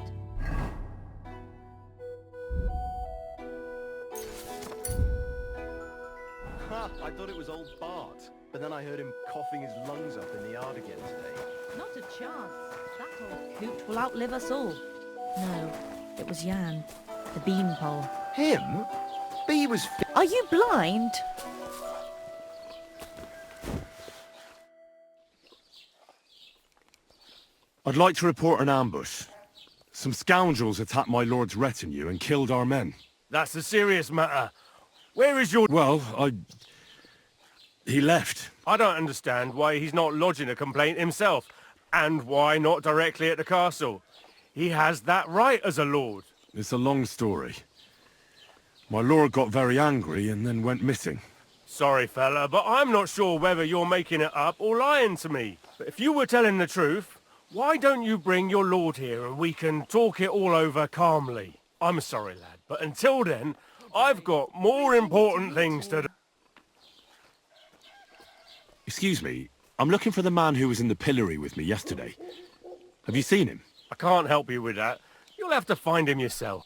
I thought it was old Bart, but then I heard him coughing his lungs up in the yard again today. Not a chance. That old coot will outlive us all. No, it was Jan, the beanpole. Him? But he was... Are you blind? I'd like to report an ambush. Some scoundrels attacked my lord's retinue and killed our men. That's a serious matter. Where is your... Well, he left. I don't understand why he's not lodging a complaint himself, and why not directly at the castle. He has that right as a lord. It's a long story. My lord got very angry and then went missing. Sorry, fella, but I'm not sure whether you're making it up or lying to me. But if you were telling the truth, why don't you bring your lord here and we can talk it all over calmly? I'm sorry, lad, but until then, I've got more important things to do. Excuse me, I'm looking for the man who was in the pillory with me yesterday. Have you seen him? I can't help you with that. You'll have to find him yourself.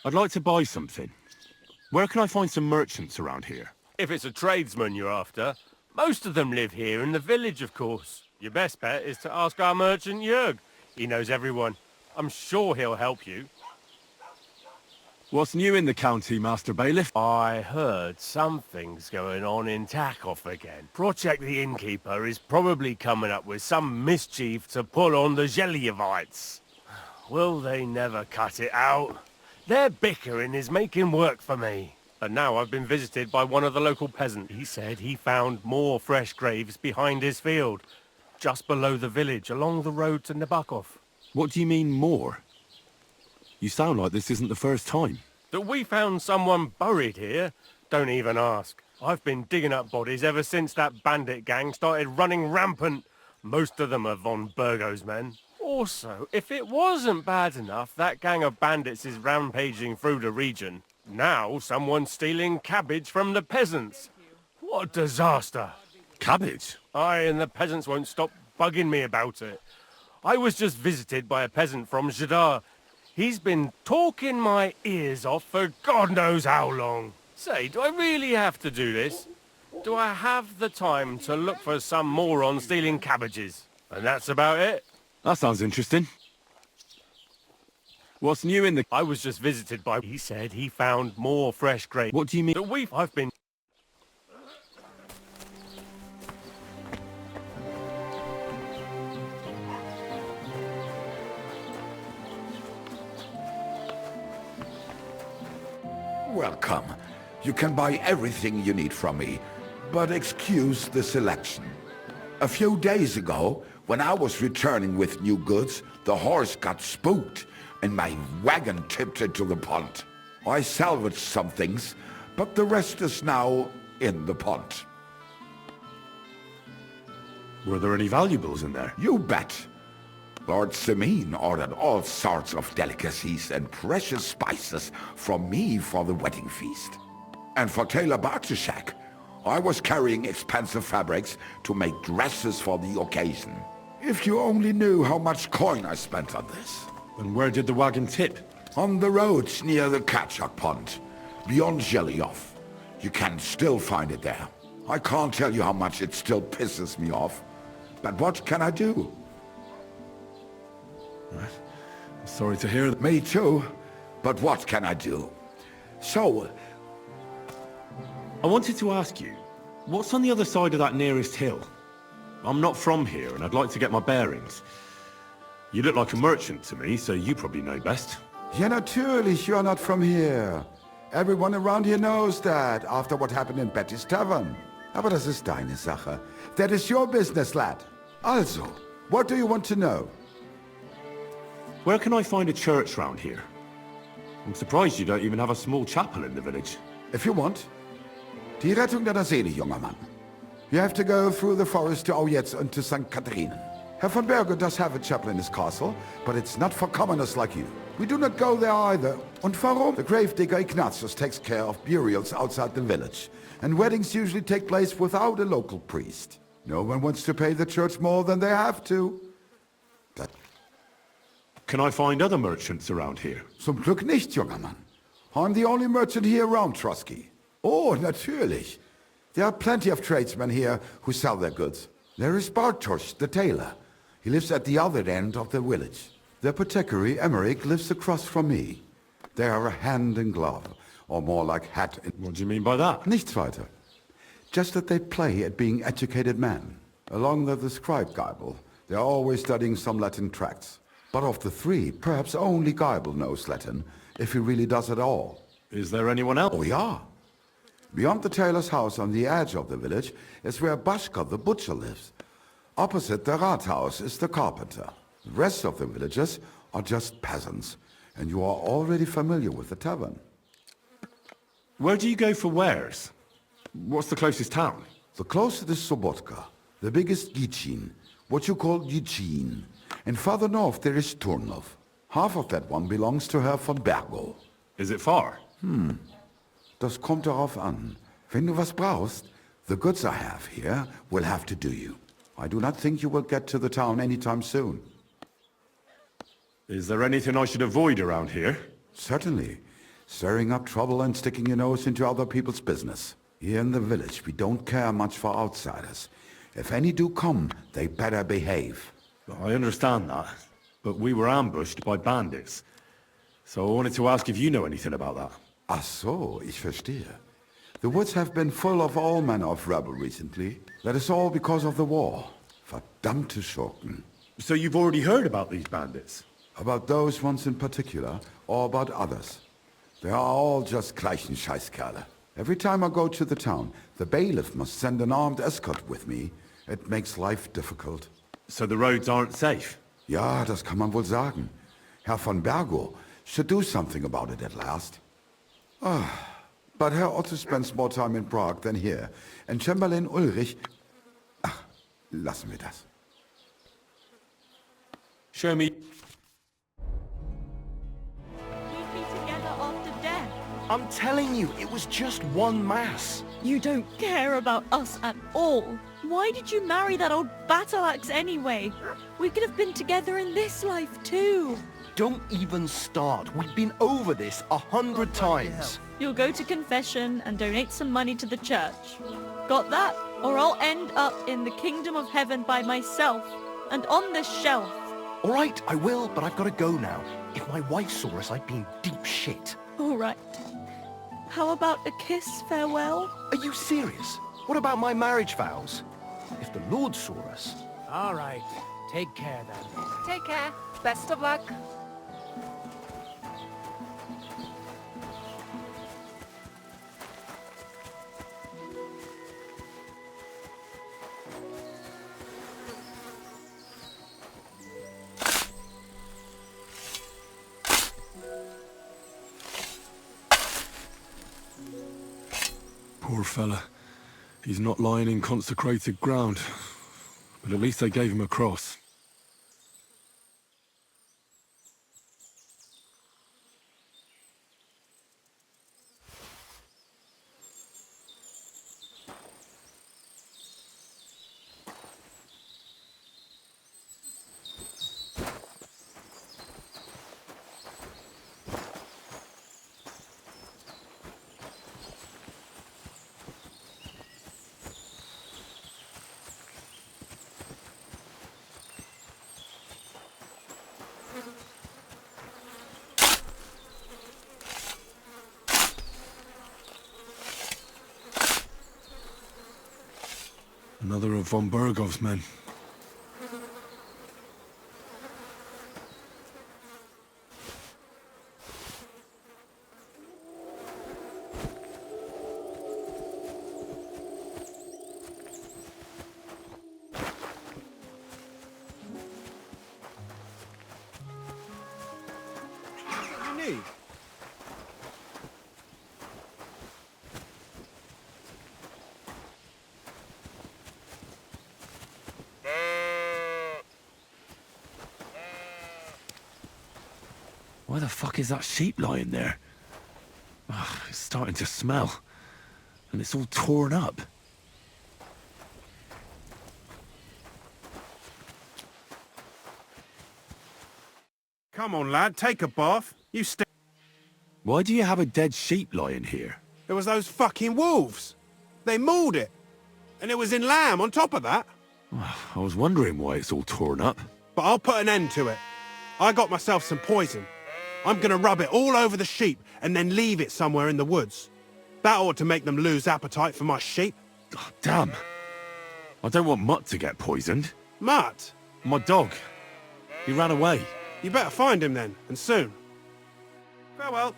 I'd like to buy something. Where can I find some merchants around here? If it's a tradesman you're after, most of them live here in the village, of course. Your best bet is to ask our merchant Jörg. He knows everyone. I'm sure he'll help you. What's new in the county, Master Bailiff? I heard something's going on in Tackhoff again. Project the Innkeeper is probably coming up with some mischief to pull on the Zhelyevites. Will they never cut it out? Their bickering is making work for me. And now I've been visited by one of the local peasants. He said he found more fresh graves behind his field, just below the village, along the road to Nabokov. What do you mean, more? You sound like this isn't the first time. That we found someone buried here? Don't even ask. I've been digging up bodies ever since that bandit gang started running rampant. Most of them are von Burgo's men. Also, if it wasn't bad enough that gang of bandits is rampaging through the region, now someone's stealing cabbage from the peasants. What a disaster. Cabbage? Aye, and the peasants won't stop bugging me about it. I was just visited by a peasant from Jadar. He's been talking my ears off for God knows how long. Say, do I really have to do this? Do I have the time to look for some moron stealing cabbages? And that's about it. That sounds interesting. What's new in the... I was just visited by... He said he found more fresh graves. What do you mean? That I've been... Welcome. You can buy everything you need from me, but excuse the selection. A few days ago, when I was returning with new goods, the horse got spooked and my wagon tipped into the pond. I salvaged some things, but the rest is now in the pond. Were there any valuables in there? You bet. Lord Semin ordered all sorts of delicacies and precious spices from me for the wedding feast. And for Taylor Bartuszek, I was carrying expensive fabrics to make dresses for the occasion. If you only knew how much coin I spent on this. And where did the wagon tip? On the roads near the Katchak Pond, beyond Zhelyov. You can still find it there. I can't tell you how much it still pisses me off. But what can I do? I'm sorry to hear that. Me too. But what can I do? So... I wanted to ask you, what's on the other side of that nearest hill? I'm not from here, and I'd like to get my bearings. You look like a merchant to me, so you probably know best. Ja, natürlich, you're not from here. Everyone around here knows that, after what happened in Betty's Tavern. Aber das ist deine Sache. That is your business, lad. Also, what do you want to know? Where can I find a church round here? I'm surprised you don't even have a small chapel in the village. If you want. Die Rettung deiner Seele, junger Mann. You have to go through the forest to Aujetz and to St. Catharinen. Herr von Berge does have a chapel in his castle, but it's not for commoners like you. We do not go there either. Und warum? The gravedigger Ignatius takes care of burials outside the village, and weddings usually take place without a local priest. No one wants to pay the church more than they have to. But can I find other merchants around here? Zum Glück nicht, junger Mann. I'm the only merchant here around Trotsky. Oh, natürlich. There are plenty of tradesmen here who sell their goods. There is Bartosz, the tailor. He lives at the other end of the village. The apothecary, Emmerich, lives across from me. They are a hand in glove, or more like hat in... What do you mean by that? Nichts weiter. Just that they play at being educated men. Along the scribe Geibel, they are always studying some Latin tracts. But of the three, perhaps only Geibel knows Latin, if he really does at all. Is there anyone else? Oh, yeah. Beyond the tailor's house on the edge of the village is where Bashka the butcher lives. Opposite the Rathaus is the carpenter. The rest of the villagers are just peasants, and you are already familiar with the tavern. Where do you go for wares? What's the closest town? The closest is Sobotka, the biggest Gichin, what you call Gichin. And farther north there is Turnov. Half of that one belongs to Herr von Bergo. Is it far? Das kommt darauf an. Wenn du was brauchst, the goods I have here will have to do you. I do not think you will get to the town anytime soon. Is there anything I should avoid around here? Certainly. Stirring up trouble and sticking your nose into other people's business. Here in the village, we don't care much for outsiders. If any do come, they better behave. I understand that, but we were ambushed by bandits. So I wanted to ask if you know anything about that. Ach so, ich verstehe. The woods have been full of all manner of rebel recently. That is all because of the war. Verdammte Schurken. So you've already heard about these bandits? About those ones in particular, or about others. They are all just gleichen Scheißkerle. Every time I go to the town, the bailiff must send an armed escort with me. It makes life difficult. So the roads aren't safe? Ja, das kann man wohl sagen. Herr von Bergo should do something about it at last. But Herr Otto spends more time in Prague than here, and Chamberlain Ulrich... Ach, lassen wir das. Show me... We'd be together after death. I'm telling you, it was just one mass. You don't care about us at all. Why did you marry that old battle axe anyway? We could have been together in this life too. Don't even start. We've been over this 100 times. You'll go to confession and donate some money to the church. Got that? Or I'll end up in the kingdom of heaven by myself and on this shelf. All right, I will, but I've got to go now. If my wife saw us, I'd be in deep shit. All right. How about a kiss farewell? Are you serious? What about my marriage vows? If the Lord saw us... All right. Take care then. Take care. Best of luck. Poor fella. He's not lying in consecrated ground. But at least they gave him a cross. Another of von Bergov's men. Why the fuck is that sheep lying there? Ugh, it's starting to smell. And it's all torn up. Come on, lad, take a bath. You stay. Why do you have a dead sheep lying here? It was those fucking wolves. They mauled it. And it was in lamb on top of that. I was wondering why it's all torn up. But I'll put an end to it. I got myself some poison. I'm gonna rub it all over the sheep and then leave it somewhere in the woods. That ought to make them lose appetite for my sheep. Oh, damn. I don't want Mutt to get poisoned. Mutt? My dog. He ran away. You better find him then, and soon. Farewell.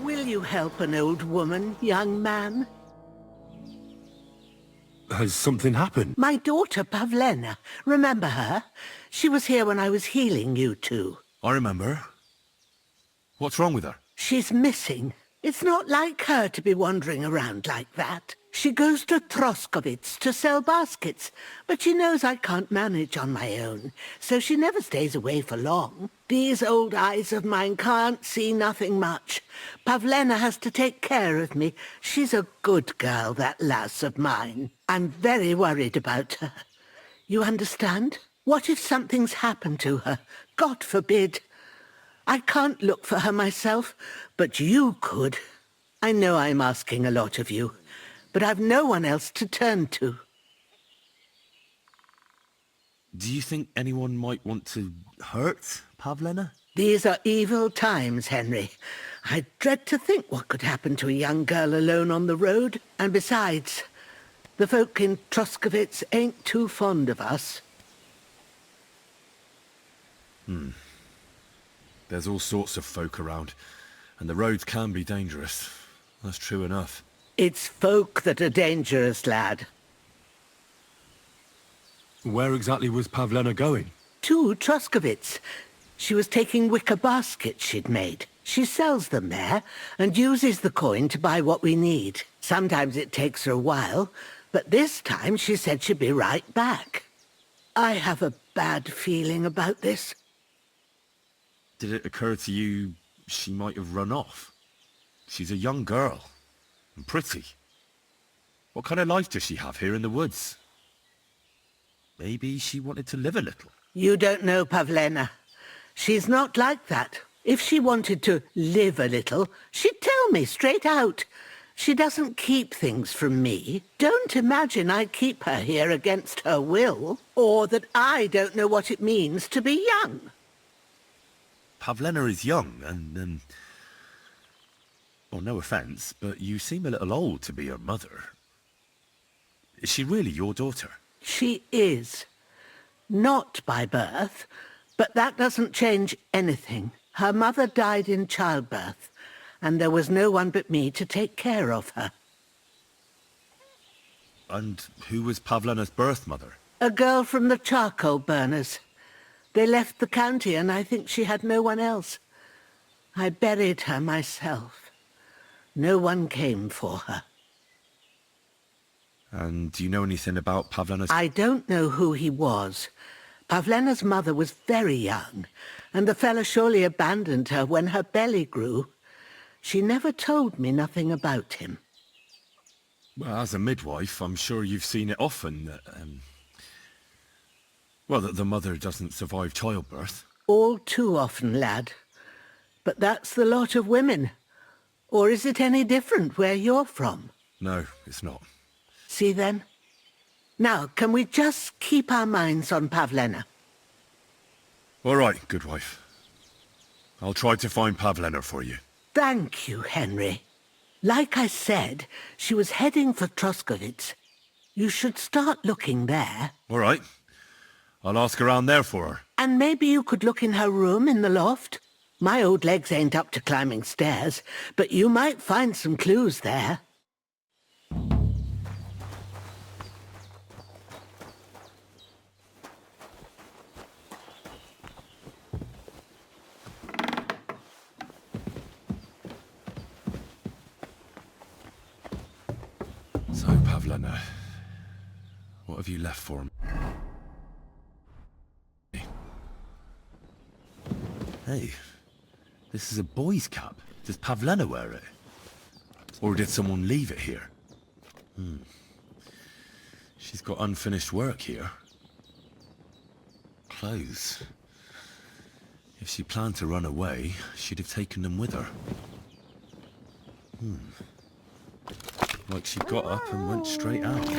Will you help an old woman, young man? Has something happened? My daughter, Pavlena. Remember her? She was here when I was healing you two. I remember. What's wrong with her? She's missing. It's not like her to be wandering around like that. She goes to Troskovitz to sell baskets, but she knows I can't manage on my own, so she never stays away for long. These old eyes of mine can't see nothing much. Pavlena has to take care of me. She's a good girl, that lass of mine. I'm very worried about her. You understand? What if something's happened to her? God forbid. I can't look for her myself, but you could. I know I'm asking a lot of you, but I've no one else to turn to. Do you think anyone might want to hurt Pavlena? These are evil times, Henry. I dread to think what could happen to a young girl alone on the road. And besides, the folk in Troskovitz ain't too fond of us. There's all sorts of folk around, and the roads can be dangerous. That's true enough. It's folk that are dangerous, lad. Where exactly was Pavlena going? To Troskovitz. She was taking wicker baskets she'd made. She sells them there, and uses the coin to buy what we need. Sometimes it takes her a while, but this time she said she'd be right back. I have a bad feeling about this. Did it occur to you she might have run off? She's a young girl, and pretty. What kind of life does she have here in the woods? Maybe she wanted to live a little. You don't know Pavlena. She's not like that. If she wanted to live a little, she'd tell me straight out. She doesn't keep things from me. Don't imagine I keep her here against her will, or that I don't know what it means to be young. Pavlena is young, and, well, no offence, but you seem a little old to be her mother. Is she really your daughter? She is. Not by birth, but that doesn't change anything. Her mother died in childbirth, and there was no one but me to take care of her. And who was Pavlena's birth mother? A girl from the charcoal burners. They left the county, and I think she had no one else. I buried her myself. No one came for her. And do you know anything about Pavlena's... I don't know who he was. Pavlena's mother was very young, and the fella surely abandoned her when her belly grew. She never told me nothing about him. Well, as a midwife, I'm sure you've seen it often that, well, that the mother doesn't survive childbirth. All too often, lad. But that's the lot of women. Or is it any different where you're from? No, it's not. See then? Now, can we just keep our minds on Pavlena? All right, good wife. I'll try to find Pavlena for you. Thank you, Henry. Like I said, she was heading for Troskovitz. You should start looking there. All right. I'll ask around there for her. And maybe you could look in her room in the loft. My old legs ain't up to climbing stairs, but you might find some clues there. So, Pavlena, what have you left for me? Hey, this is a boy's cap. Does Pavlena wear it? Or did someone leave it here? She's got unfinished work here. Clothes. If she planned to run away, she'd have taken them with her. Like she got up and went straight out.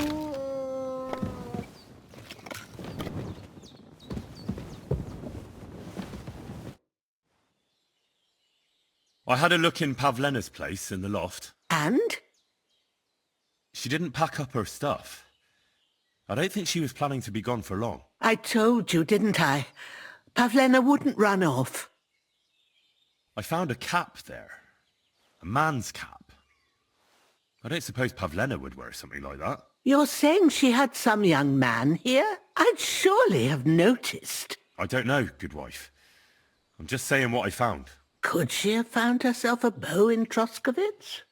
I had a look in Pavlena's place in the loft. And? She didn't pack up her stuff. I don't think she was planning to be gone for long. I told you, didn't I? Pavlena wouldn't run off. I found a cap there. A man's cap. I don't suppose Pavlena would wear something like that. You're saying she had some young man here? I'd surely have noticed. I don't know, good wife. I'm just saying what I found. Could she have found herself a beau in Troskovitz?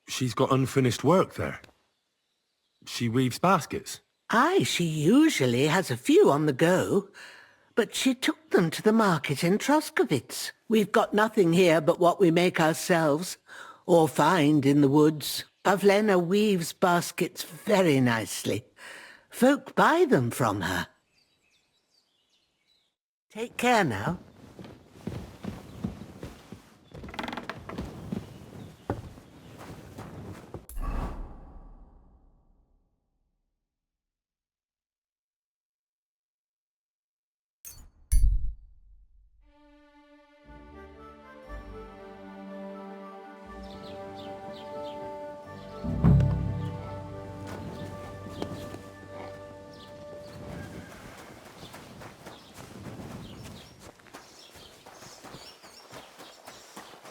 She's got unfinished work there. She weaves baskets. Aye, she usually has a few on the go. But she took them to the market in Troskovitz. We've got nothing here but what we make ourselves, or find in the woods. Pavlena weaves baskets very nicely. Folk buy them from her. Take care now.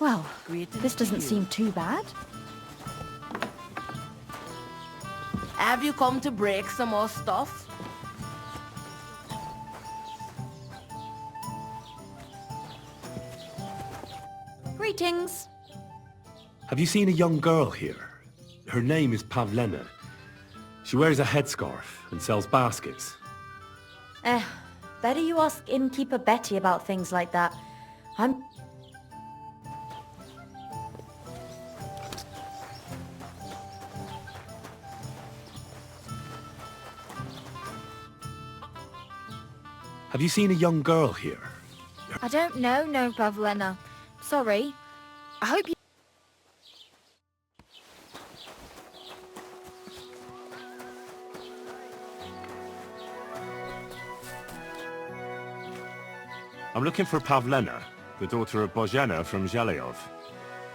Well, this doesn't seem too bad. Have you come to break some more stuff? Greetings. Have you seen a young girl here? Her name is Pavlena. She wears a headscarf and sells baskets. Better you ask innkeeper Betty about things like that. Have you seen a young girl here? I don't know, no, Pavlena. Sorry. I hope you... I'm looking for Pavlena, the daughter of Bozhena from Zhelyov.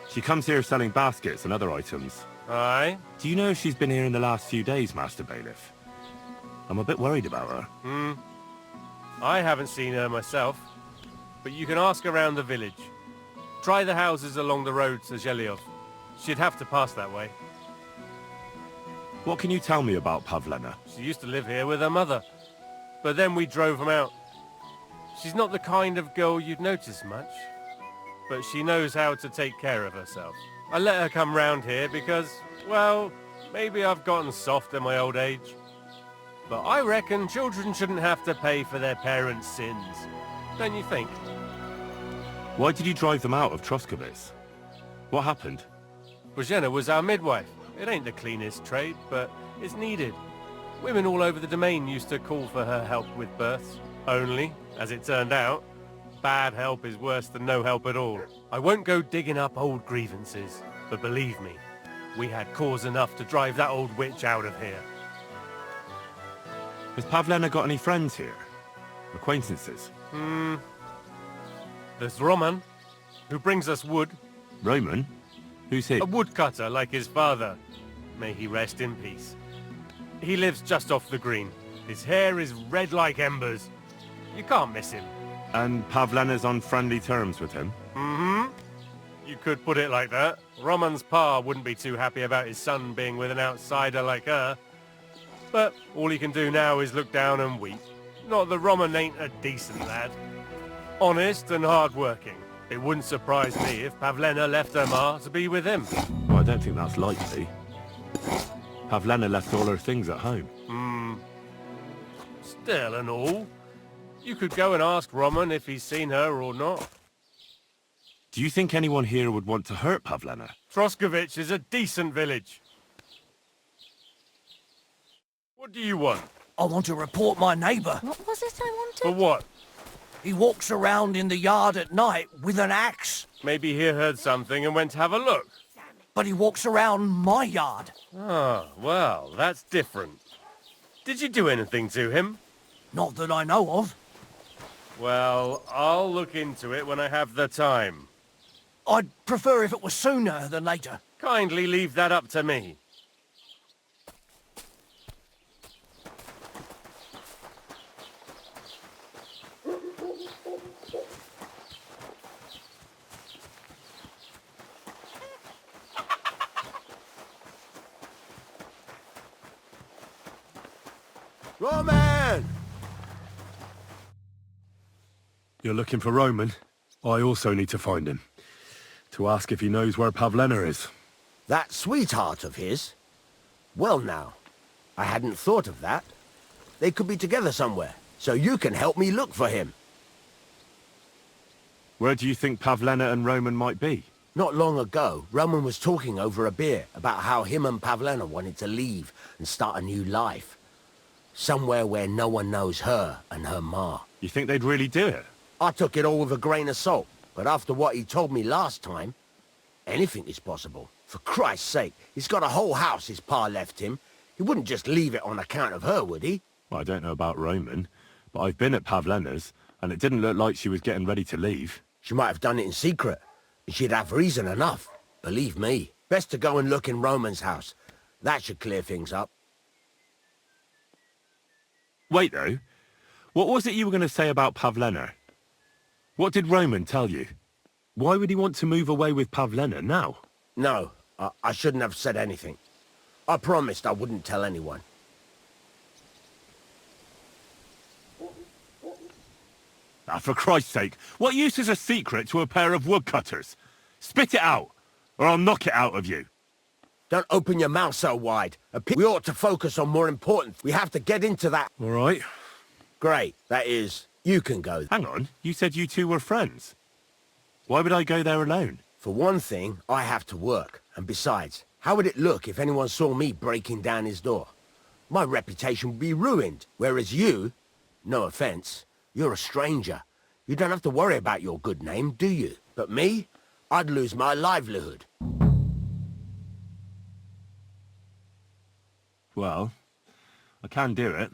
She comes here selling baskets and other items. Aye? Do you know if she's been here in the last few days, Master Bailiff? I'm a bit worried about her. I haven't seen her myself, but you can ask around the village. Try the houses along the road to Zhelyov. She'd have to pass that way. What can you tell me about Pavlena? She used to live here with her mother, but then we drove them out. She's not the kind of girl you'd notice much, but she knows how to take care of herself. I let her come round here because, well, maybe I've gotten soft in my old age. But I reckon children shouldn't have to pay for their parents' sins. Don't you think? Why did you drive them out of Troskovitz? What happened? Bozhena was our midwife. It ain't the cleanest trade, but it's needed. Women all over the domain used to call for her help with births. Only, as it turned out, bad help is worse than no help at all. I won't go digging up old grievances, but believe me, we had cause enough to drive that old witch out of here. Has Pavlena got any friends here? Acquaintances? There's Roman, who brings us wood. Roman? Who's he? A woodcutter like his father. May he rest in peace. He lives just off the green. His hair is red like embers. You can't miss him. And Pavlena's on friendly terms with him? You could put it like that. Roman's pa wouldn't be too happy about his son being with an outsider like her. But all he can do now is look down and weep. Not that Roman ain't a decent lad. Honest and hard-working. It wouldn't surprise me if Pavlena left her ma to be with him. Well, don't think that's likely. Pavlena left all her things at home. Still and all. You could go and ask Roman if he's seen her or not. Do you think anyone here would want to hurt Pavlena? Troskovich is a decent village. What do you want? I want to report my neighbour. What was it I wanted? For what? He walks around in the yard at night with an axe. Maybe he heard something and went to have a look. But he walks around my yard. Ah, well, that's different. Did you do anything to him? Not that I know of. Well, I'll look into it when I have the time. I'd prefer if it was sooner than later. Kindly leave that up to me. Roman! You're looking for Roman? I also need to find him. To ask if he knows where Pavlena is. That sweetheart of his? Well now, I hadn't thought of that. They could be together somewhere, so you can help me look for him. Where do you think Pavlena and Roman might be? Not long ago, Roman was talking over a beer about how him and Pavlena wanted to leave and start a new life. Somewhere where no one knows her and her ma. You think they'd really do it? I took it all with a grain of salt, but after what he told me last time, anything is possible. For Christ's sake, he's got a whole house his pa left him. He wouldn't just leave it on account of her, would he? Well, I don't know about Roman, but I've been at Pavlena's, and it didn't look like she was getting ready to leave. She might have done it in secret, and she'd have reason enough. Believe me. Best to go and look in Roman's house. That should clear things up. Wait, though. What was it you were going to say about Pavlena? What did Roman tell you? Why would he want to move away with Pavlena now? No, I shouldn't have said anything. I promised I wouldn't tell anyone. Ah, for Christ's sake, what use is a secret to a pair of woodcutters? Spit it out, or I'll knock it out of you. Don't open your mouth so wide. We ought to focus on more important. We have to get into that. All right. Great. That is, you can go. Hang on, you said you two were friends. Why would I go there alone? For one thing, I have to work. And besides, how would it look if anyone saw me breaking down his door? My reputation would be ruined. Whereas you, no offense, you're a stranger. You don't have to worry about your good name, do you? But me, I'd lose my livelihood. Well, I can do it.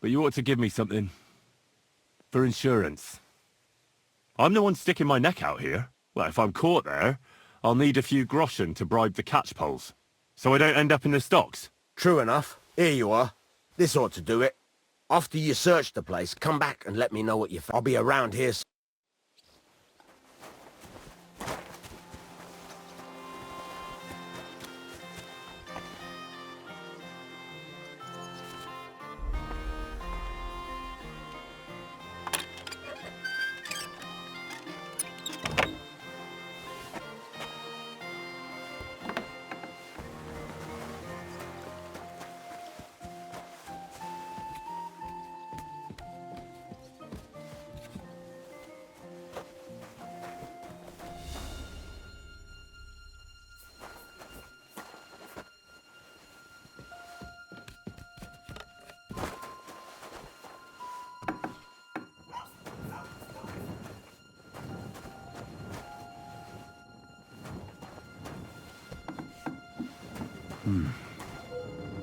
But you ought to give me something. For insurance. I'm the one sticking my neck out here. Well, if I'm caught there, I'll need a few groschen to bribe the catchpoles. So I don't end up in the stocks. True enough. Here you are. This ought to do it. After you search the place, come back and let me know what you found. I'll be around here.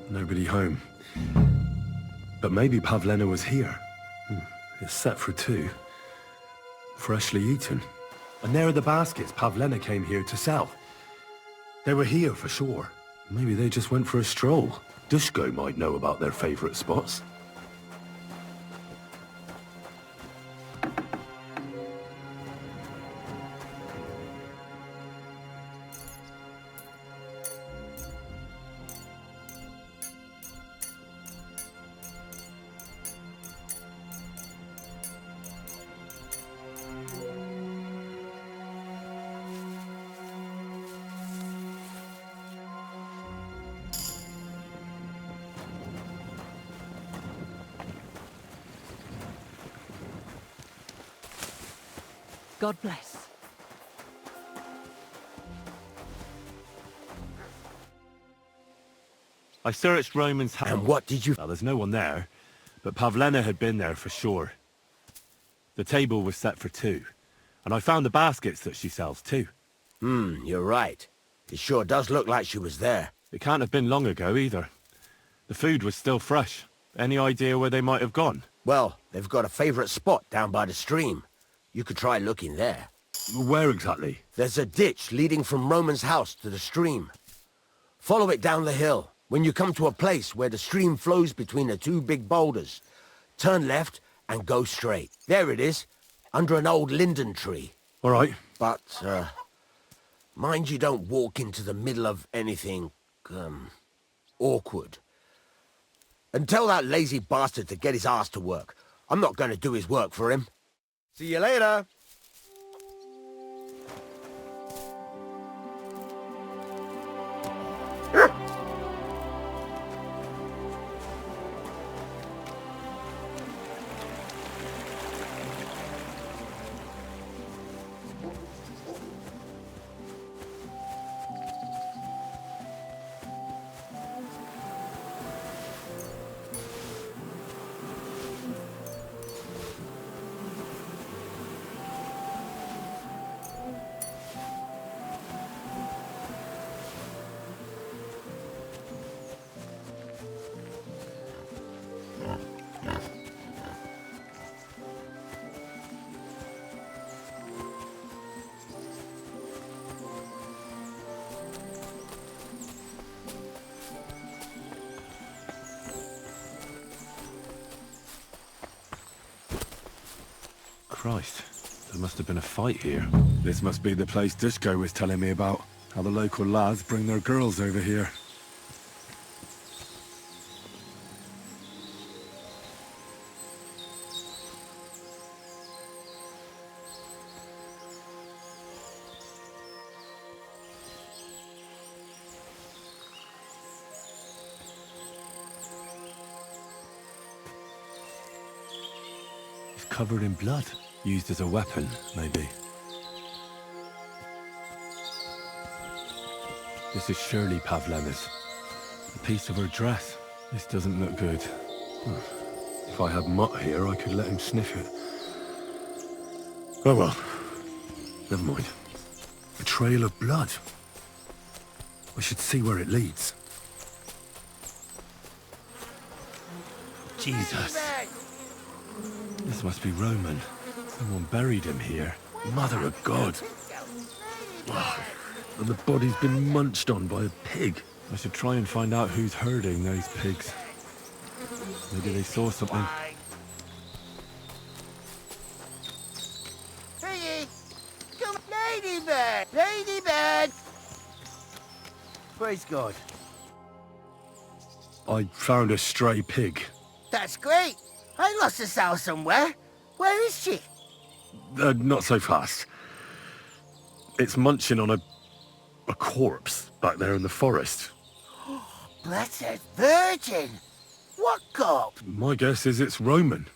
Nobody home. But maybe Pavlena was here. It's set for 2. Freshly eaten. And there are the baskets Pavlena came here to sell. They were here for sure. Maybe they just went for a stroll. Dushko might know about their favourite spots. God bless. I searched Roman's house. And what did you... Well, there's no one there, but Pavlena had been there for sure. The table was set for two, and I found the baskets that she sells too. You're right. It sure does look like she was there. It can't have been long ago either. The food was still fresh. Any idea where they might have gone? Well, they've got a favourite spot down by the stream. You could try looking there. Where exactly? There's a ditch leading from Roman's house to the stream. Follow it down the hill. When you come to a place where the stream flows between the two big boulders, turn left and go straight. There it is, under an old linden tree. All right. But, mind you don't walk into the middle of anything, awkward. And tell that lazy bastard to get his ass to work. I'm not going to do his work for him. See you later. Christ, there must have been a fight here. This must be the place Dushko was telling me about. How the local lads bring their girls over here. It's covered in blood. Used as a weapon, maybe. This is surely Pavlena's. A piece of her dress. This doesn't look good. If I had Mutt here, I could let him sniff it. Oh well. Never mind. A trail of blood. I should see where it leads. Jesus. This must be Roman. Someone buried him here. Mother of God. Oh, and the body's been munched on by a pig. I should try and find out who's herding those pigs. Maybe they saw something. Piggy! Come, ladybird! Ladybird! Praise God. I found a stray pig. That's great. I lost a sow somewhere. Where is she? Not so fast. It's munching on a corpse back there in the forest. Blessed Virgin! What corpse? My guess is it's Roman,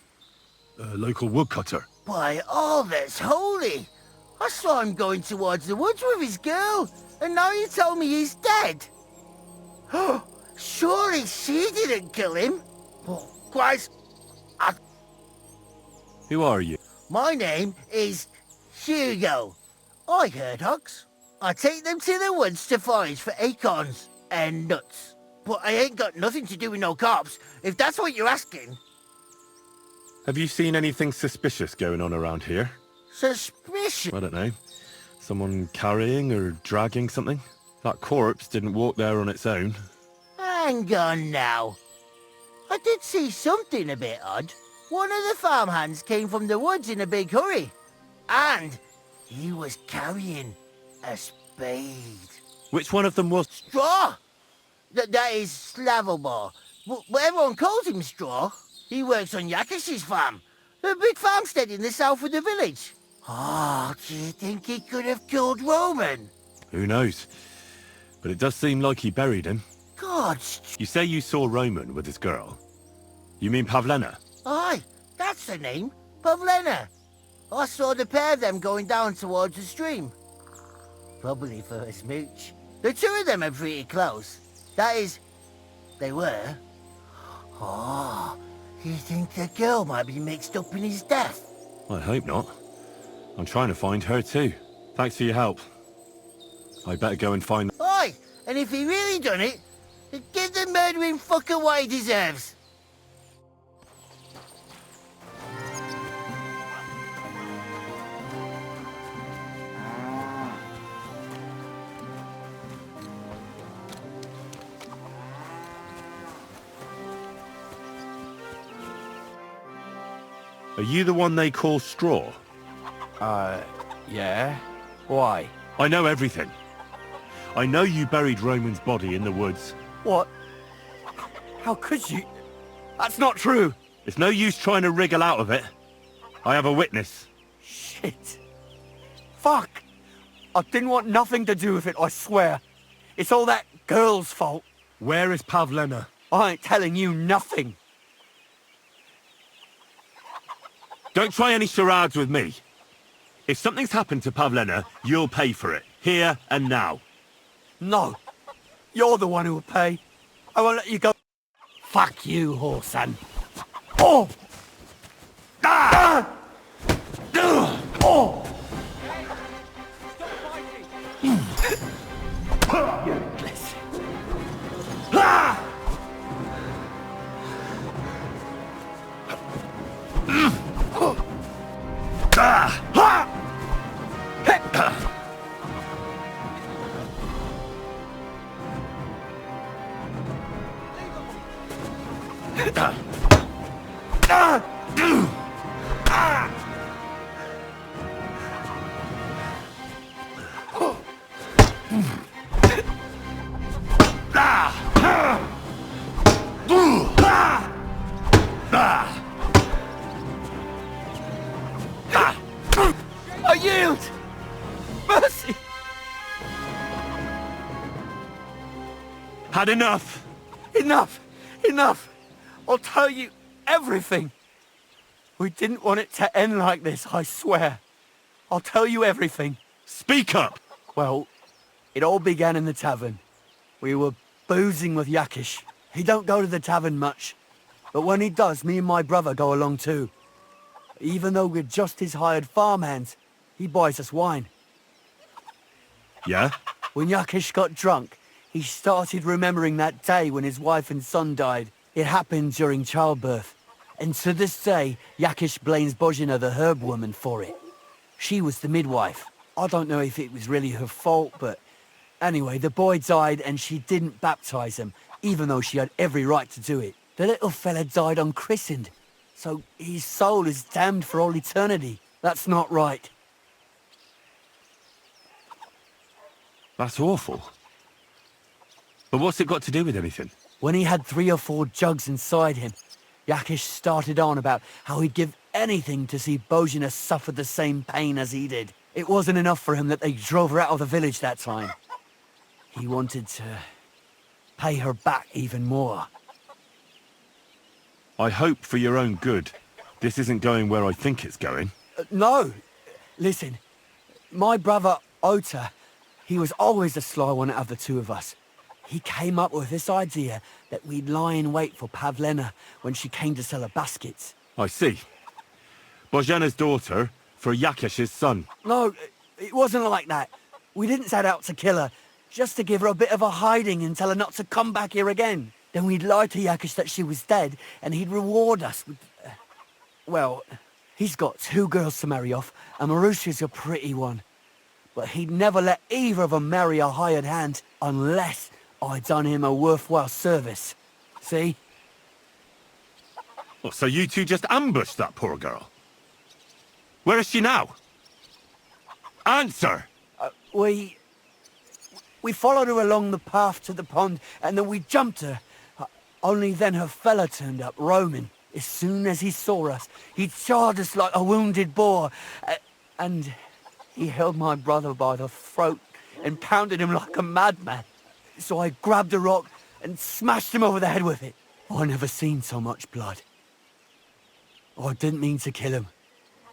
a local woodcutter. By all that's holy! I saw him going towards the woods with his girl, and now you tell me he's dead. Surely she didn't kill him. Oh, Christ! Who are you? My name is Hugo. I herd hogs. I take them to the woods to forage for acorns and nuts. But I ain't got nothing to do with no cops, if that's what you're asking. Have you seen anything suspicious going on around here? Suspicious? I don't know. Someone carrying or dragging something? That corpse didn't walk there on its own. Hang on now. I did see something a bit odd. One of the farmhands came from the woods in a big hurry. And he was carrying a spade. Which one of them was? Straw! That is Slavobor. But everyone calls him Straw. He works on Yakish's farm. A big farmstead in the south of the village. Oh, do you think he could have killed Roman? Who knows? But it does seem like he buried him. God. You say you saw Roman with his girl. You mean Pavlena? Aye, that's the name. Pavlena. I saw the pair of them going down towards the stream. Probably for a smooch. The two of them are pretty close. That is, they were. Oh, you think the girl might be mixed up in his death? I hope not. I'm trying to find her too. Thanks for your help. I better go and find... Oi! And if he really done it, then give the murdering fucker what he deserves. Are you the one they call Straw? Yeah? Why? I know everything. I know you buried Roman's body in the woods. What? How could you? That's not true. It's no use trying to wriggle out of it. I have a witness. Shit. Fuck. I didn't want nothing to do with it, I swear. It's all that girl's fault. Where is Pavlena? I ain't telling you nothing. Don't try any charades with me. If something's happened to Pavlena, you'll pay for it. Here and now. No. You're the one who will pay. I won't let you go. Fuck you, whoreson. Oh! Ah! Oh! Useless. Ah! I yield! Mercy! Had enough! Enough! Enough! I'll tell you everything. We didn't want it to end like this, I swear. I'll tell you everything. Speak up! Well, it all began in the tavern. We were boozing with Yakish. He don't go to the tavern much. But when he does, me and my brother go along too. Even though we're just his hired farmhands, he buys us wine. Yeah? When Yakish got drunk, he started remembering that day when his wife and son died. It happened during childbirth. And to this day, Yakish blames Bozhina, the herb woman, for it. She was the midwife. I don't know if it was really her fault, but anyway, the boy died and she didn't baptize him, even though she had every right to do it. The little fella died unchristened, so his soul is damned for all eternity. That's not right. That's awful. But what's it got to do with anything? When he had 3 or 4 jugs inside him, Yakish started on about how he'd give anything to see Bozhina suffer the same pain as he did. It wasn't enough for him that they drove her out of the village that time. He wanted to pay her back even more. I hope for your own good this isn't going where I think it's going. No. Listen, my brother Ota, he was always the sly one out of the two of us. He came up with this idea that we'd lie in wait for Pavlena when she came to sell her baskets. I see. Bozhana's daughter for Yakish's son. No, it wasn't like that. We didn't set out to kill her, just to give her a bit of a hiding and tell her not to come back here again. Then we'd lie to Yakish that she was dead, and he'd reward us with... well, he's got 2 girls to marry off, and Marusha's a pretty one. But he'd never let either of them marry a hired hand unless I'd done him a worthwhile service. See? Oh, so you two just ambushed that poor girl? Where is she now? Answer! We followed her along the path to the pond, and then we jumped her. Only then her fella turned up, Roman. As soon as he saw us, he charged us like a wounded boar. And he held my brother by the throat and pounded him like a madman. So I grabbed a rock and smashed him over the head with it. I never seen so much blood. I didn't mean to kill him,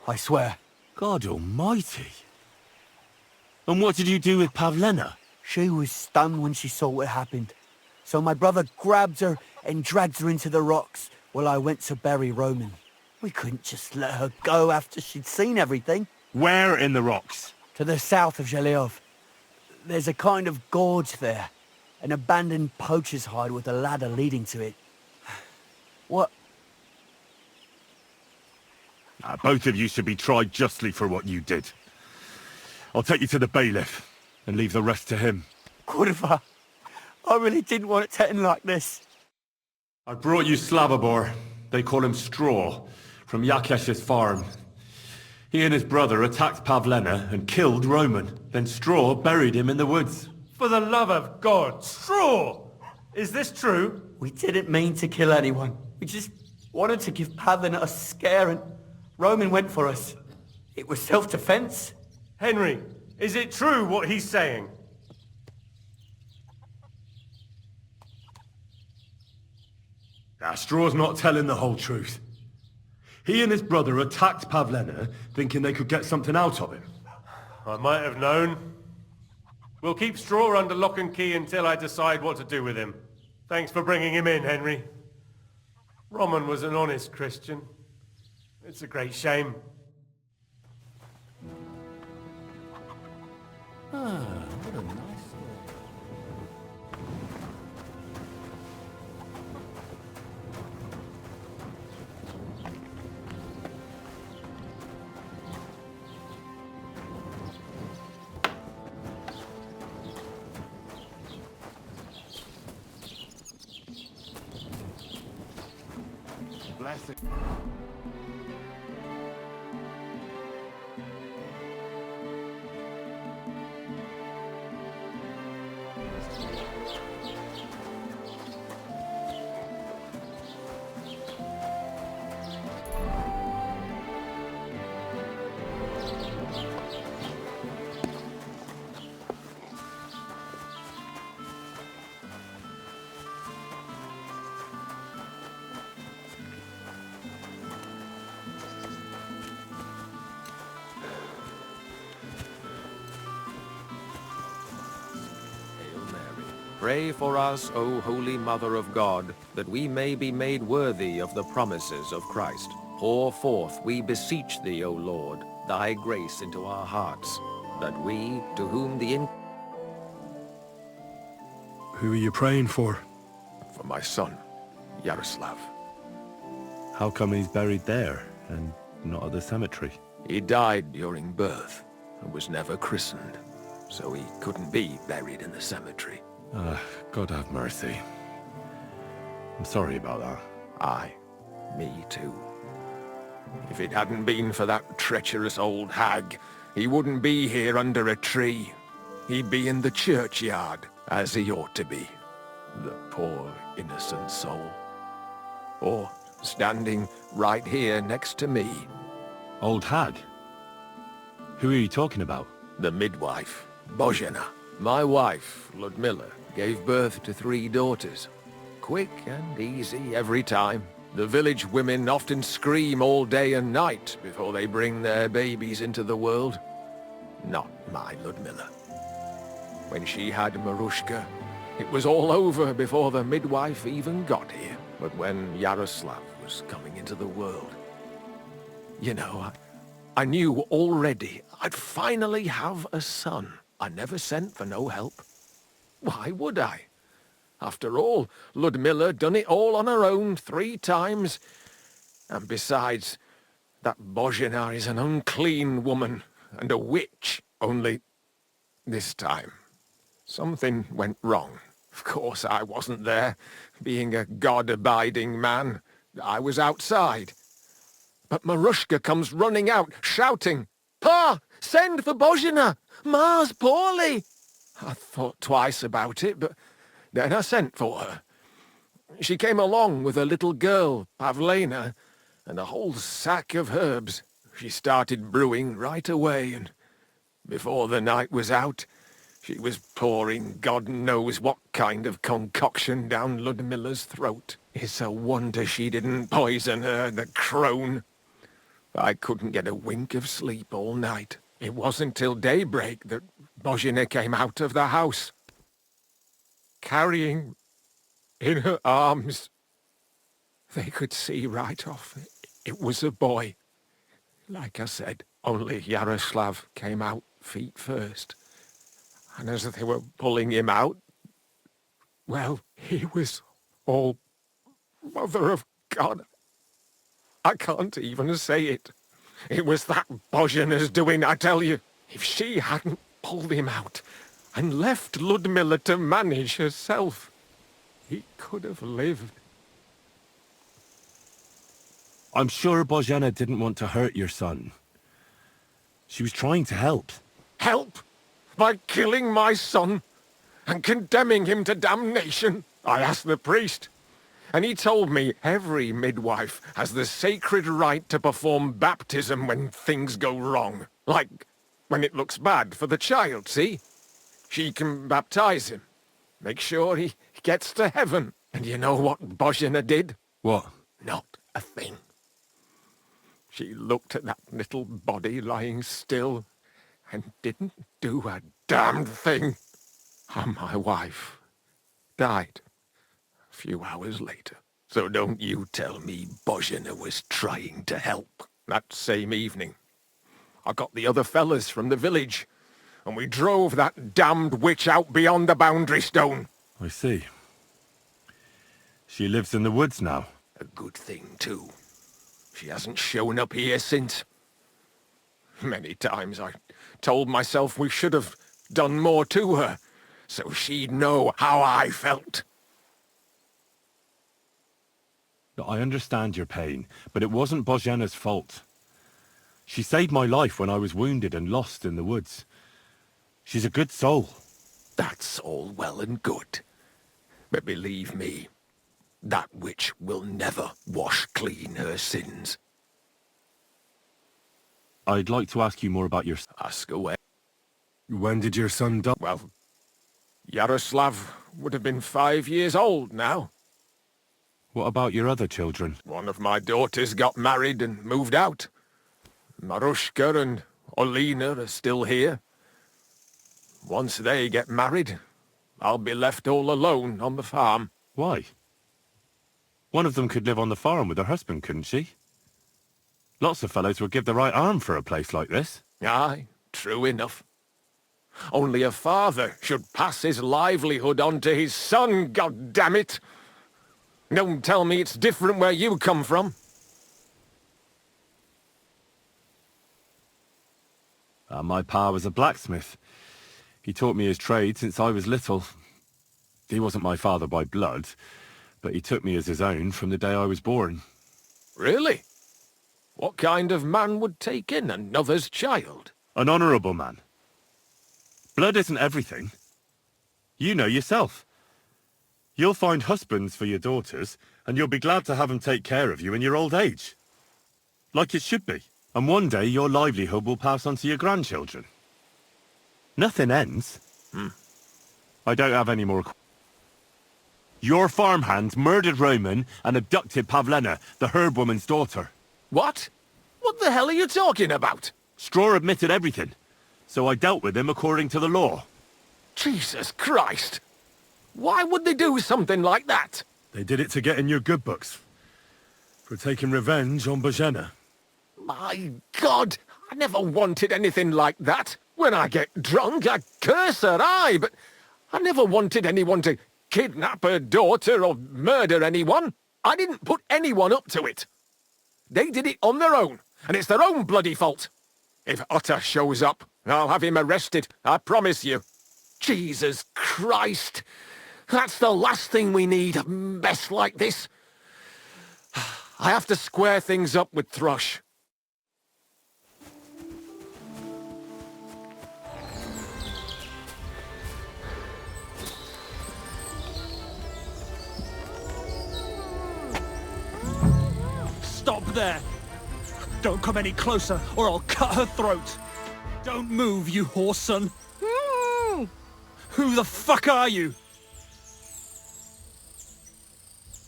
I swear. God almighty. And what did you do with Pavlena? She was stunned when she saw what happened. So my brother grabbed her and dragged her into the rocks while I went to bury Roman. We couldn't just let her go after she'd seen everything. Where in the rocks? To the south of Zheleov. There's a kind of gorge there. An abandoned poacher's hide with a ladder leading to it. What? Both of you should be tried justly for what you did. I'll take you to the bailiff and leave the rest to him. Kurva, I really didn't want it to end like this. I brought you Slavobor, they call him Straw, from Yakesh's farm. He and his brother attacked Pavlena and killed Roman. Then Straw buried him in the woods. For the love of God, Straw! Is this true? We didn't mean to kill anyone. We just wanted to give Pavlena a scare and Roman went for us. It was self-defense. Henry, is it true what he's saying? Straw's not telling the whole truth. He and his brother attacked Pavlena, thinking they could get something out of him. I might have known. We'll keep Straw under lock and key until I decide what to do with him. Thanks for bringing him in, Henry. Roman was an honest Christian. It's a great shame. What a nice Bless it. Pray for us, O Holy Mother of God, that we may be made worthy of the promises of Christ. Pour forth, we beseech thee, O Lord, thy grace into our hearts, that we, to whom the Who are you praying for? For my son, Yaroslav. How come he's buried there and not at the cemetery? He died during birth and was never christened, so he couldn't be buried in the cemetery. God have mercy. I'm sorry about that. Aye, me too. If it hadn't been for that treacherous old hag, he wouldn't be here under a tree. He'd be in the churchyard, as he ought to be. The poor, innocent soul. Or standing right here next to me. Old hag? Who are you talking about? The midwife, Bozhena. My wife, Ludmilla, gave birth to 3 daughters. Quick and easy every time. The village women often scream all day and night before they bring their babies into the world. Not my Ludmilla. When she had Marushka, it was all over before the midwife even got here. But when Yaroslav was coming into the world, you know, I knew already I'd finally have a son. I never sent for no help. Why would I? After all, Ludmilla done it all on her own 3 times. And besides, that Bozhena is an unclean woman and a witch. Only this time, something went wrong. Of course, I wasn't there, being a God-abiding man. I was outside. But Marushka comes running out, shouting, "Pa! Send for Bozhena! Ma's poorly!" I thought twice about it, but then I sent for her. She came along with a little girl, Pavlena, and a whole sack of herbs. She started brewing right away, and before the night was out, she was pouring God knows what kind of concoction down Ludmilla's throat. It's a wonder she didn't poison her, the crone. I couldn't get a wink of sleep all night. It wasn't till daybreak that Bozhina came out of the house, carrying in her arms. They could see right off it was a boy. Like I said, only Yaroslav came out feet first. And as they were pulling him out, well, he was all Mother of God. I can't even say it. It was that Bozhina's doing, I tell you. If she hadn't pulled him out and left Ludmilla to manage herself, he could have lived. I'm sure Bozhina didn't want to hurt your son. She was trying to help. Help? By killing my son and condemning him to damnation? I asked the priest, and he told me every midwife has the sacred right to perform baptism when things go wrong. Like when it looks bad for the child, see? She can baptize him, make sure he gets to heaven. And you know what Bozhina did? What? Not a thing. She looked at that little body lying still and didn't do a damned thing. And my wife died a few hours later. So don't you tell me Bozhina was trying to help. That same evening, I got the other fellas from the village, and we drove that damned witch out beyond the boundary stone. I see. She lives in the woods now. A good thing, too. She hasn't shown up here since. Many times I told myself we should have done more to her, so she'd know how I felt. I understand your pain, but it wasn't Bozhina's fault. She saved my life when I was wounded and lost in the woods. She's a good soul. That's all well and good. But believe me, that witch will never wash clean her sins. I'd like to ask you more about your... Ask away. When did your son die? Well, Yaroslav would have been 5 years old now. What about your other children? One of my daughters got married and moved out. Marushka and Olina are still here. Once they get married, I'll be left all alone on the farm. Why? One of them could live on the farm with her husband, couldn't she? Lots of fellows would give the right arm for a place like this. Aye, true enough. Only a father should pass his livelihood on to his son, goddammit! Don't tell me it's different where you come from. My pa was a blacksmith. He taught me his trade since I was little. He wasn't my father by blood, but he took me as his own from the day I was born. Really? What kind of man would take in another's child? An honourable man. Blood isn't everything. You know yourself. You'll find husbands for your daughters, and you'll be glad to have them take care of you in your old age. Like it should be. And one day your livelihood will pass on to your grandchildren. Nothing ends. I don't have any more... Your farmhands murdered Roman and abducted Pavlena, the herb woman's daughter. What? What the hell are you talking about? Straw admitted everything, so I dealt with him according to the law. Jesus Christ! Why would they do something like that? They did it to get in your good books. For taking revenge on Bozhina. My God! I never wanted anything like that. When I get drunk, I curse her, aye, but I never wanted anyone to kidnap her daughter or murder anyone. I didn't put anyone up to it. They did it on their own, and it's their own bloody fault. If Otter shows up, I'll have him arrested, I promise you. Jesus Christ! That's the last thing we need, a mess like this. I have to square things up with Thrush. Stop there! Don't come any closer, or I'll cut her throat! Don't move, you horse son! Who the fuck are you?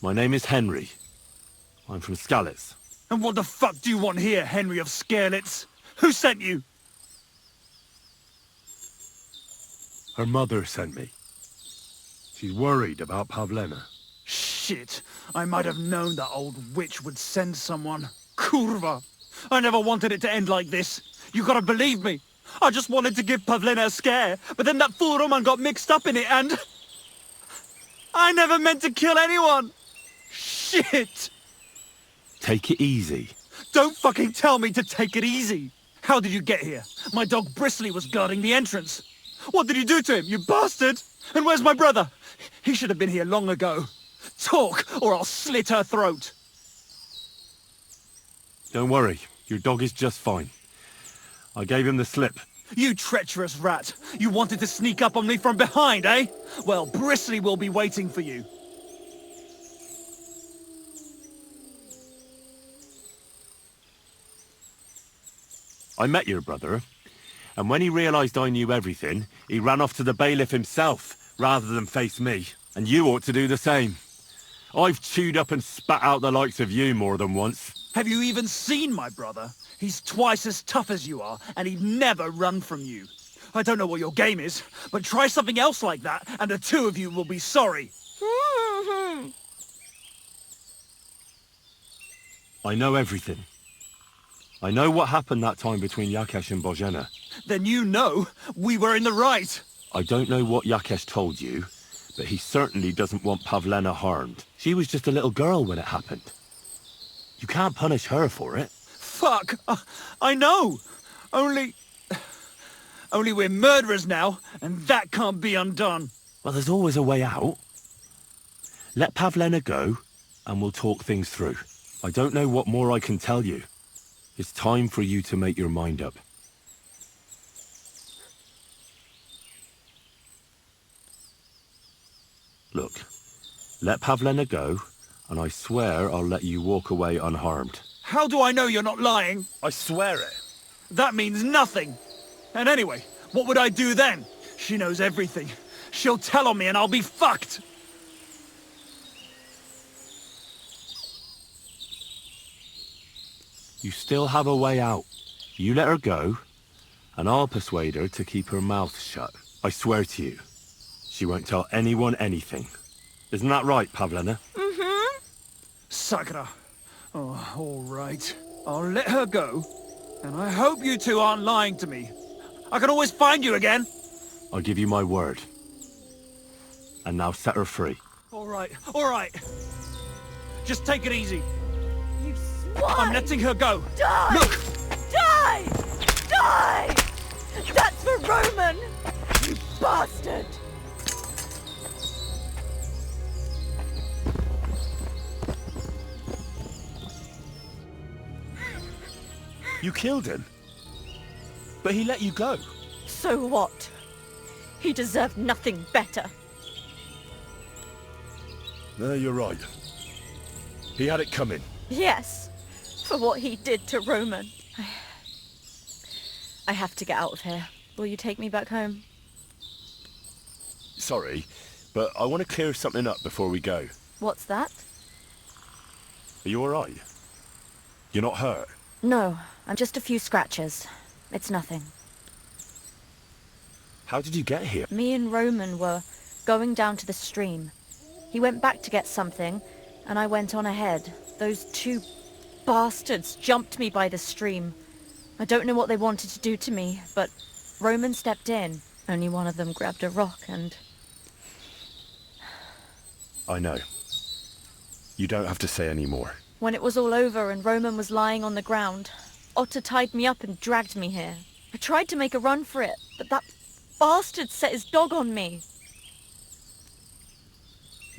My name is Henry. I'm from Skalitz. And what the fuck do you want here, Henry of Scarlets? Who sent you? Her mother sent me. She's worried about Pavlena. Shit, I might have known that old witch would send someone. Kurva! I never wanted it to end like this. You gotta believe me. I just wanted to give Pavlena a scare, but then that fool Roman got mixed up in it and... I never meant to kill anyone! Shit! Take it easy. Don't fucking tell me to take it easy! How did you get here? My dog Bristly was guarding the entrance. What did you do to him, you bastard? And where's my brother? He should have been here long ago. Talk, or I'll slit her throat. Don't worry, your dog is just fine. I gave him the slip. You treacherous rat! You wanted to sneak up on me from behind, eh? Well, Bristly will be waiting for you. I met your brother, and when he realised I knew everything, he ran off to the bailiff himself, rather than face me. And you ought to do the same. I've chewed up and spat out the likes of you more than once. Have you even seen my brother? He's twice as tough as you are, and he'd never run from you. I don't know what your game is, but try something else like that, and the two of you will be sorry. I know everything. I know what happened that time between Yakesh and Bozhena. Then you know we were in the right. I don't know what Yakesh told you, but he certainly doesn't want Pavlena harmed. She was just a little girl when it happened. You can't punish her for it. Fuck! I know! Only we're murderers now, and that can't be undone. Well, there's always a way out. Let Pavlena go, and we'll talk things through. I don't know what more I can tell you. It's time for you to make your mind up. Look, let Pavlena go, and I swear I'll let you walk away unharmed. How do I know you're not lying? I swear it. That means nothing. And anyway, what would I do then? She knows everything. She'll tell on me and I'll be fucked. You still have a way out. You let her go, and I'll persuade her to keep her mouth shut. I swear to you, she won't tell anyone anything. Isn't that right, Pavlena? Mm-hmm. Sakra. Oh, all right. I'll let her go, and I hope you two aren't lying to me. I can always find you again. I'll give you my word. And now set her free. All right, all right. Just take it easy. You swine! I'm letting her go. Die! Look! Die! Die! That's for Roman! You bastard! You killed him? But he let you go. So what? He deserved nothing better. No, you're right. He had it coming. Yes, for what he did to Roman. I have to get out of here. Will you take me back home? Sorry, but I want to clear something up before we go. What's that? Are you all right? You're not hurt? No, I'm just a few scratches. It's nothing. How did you get here? Me and Roman were going down to the stream. He went back to get something, and I went on ahead. Those two bastards jumped me by the stream. I don't know what they wanted to do to me, but Roman stepped in. Only one of them grabbed a rock and... I know. You don't have to say any more. When it was all over and Roman was lying on the ground, Otter tied me up and dragged me here. I tried to make a run for it, but that bastard set his dog on me.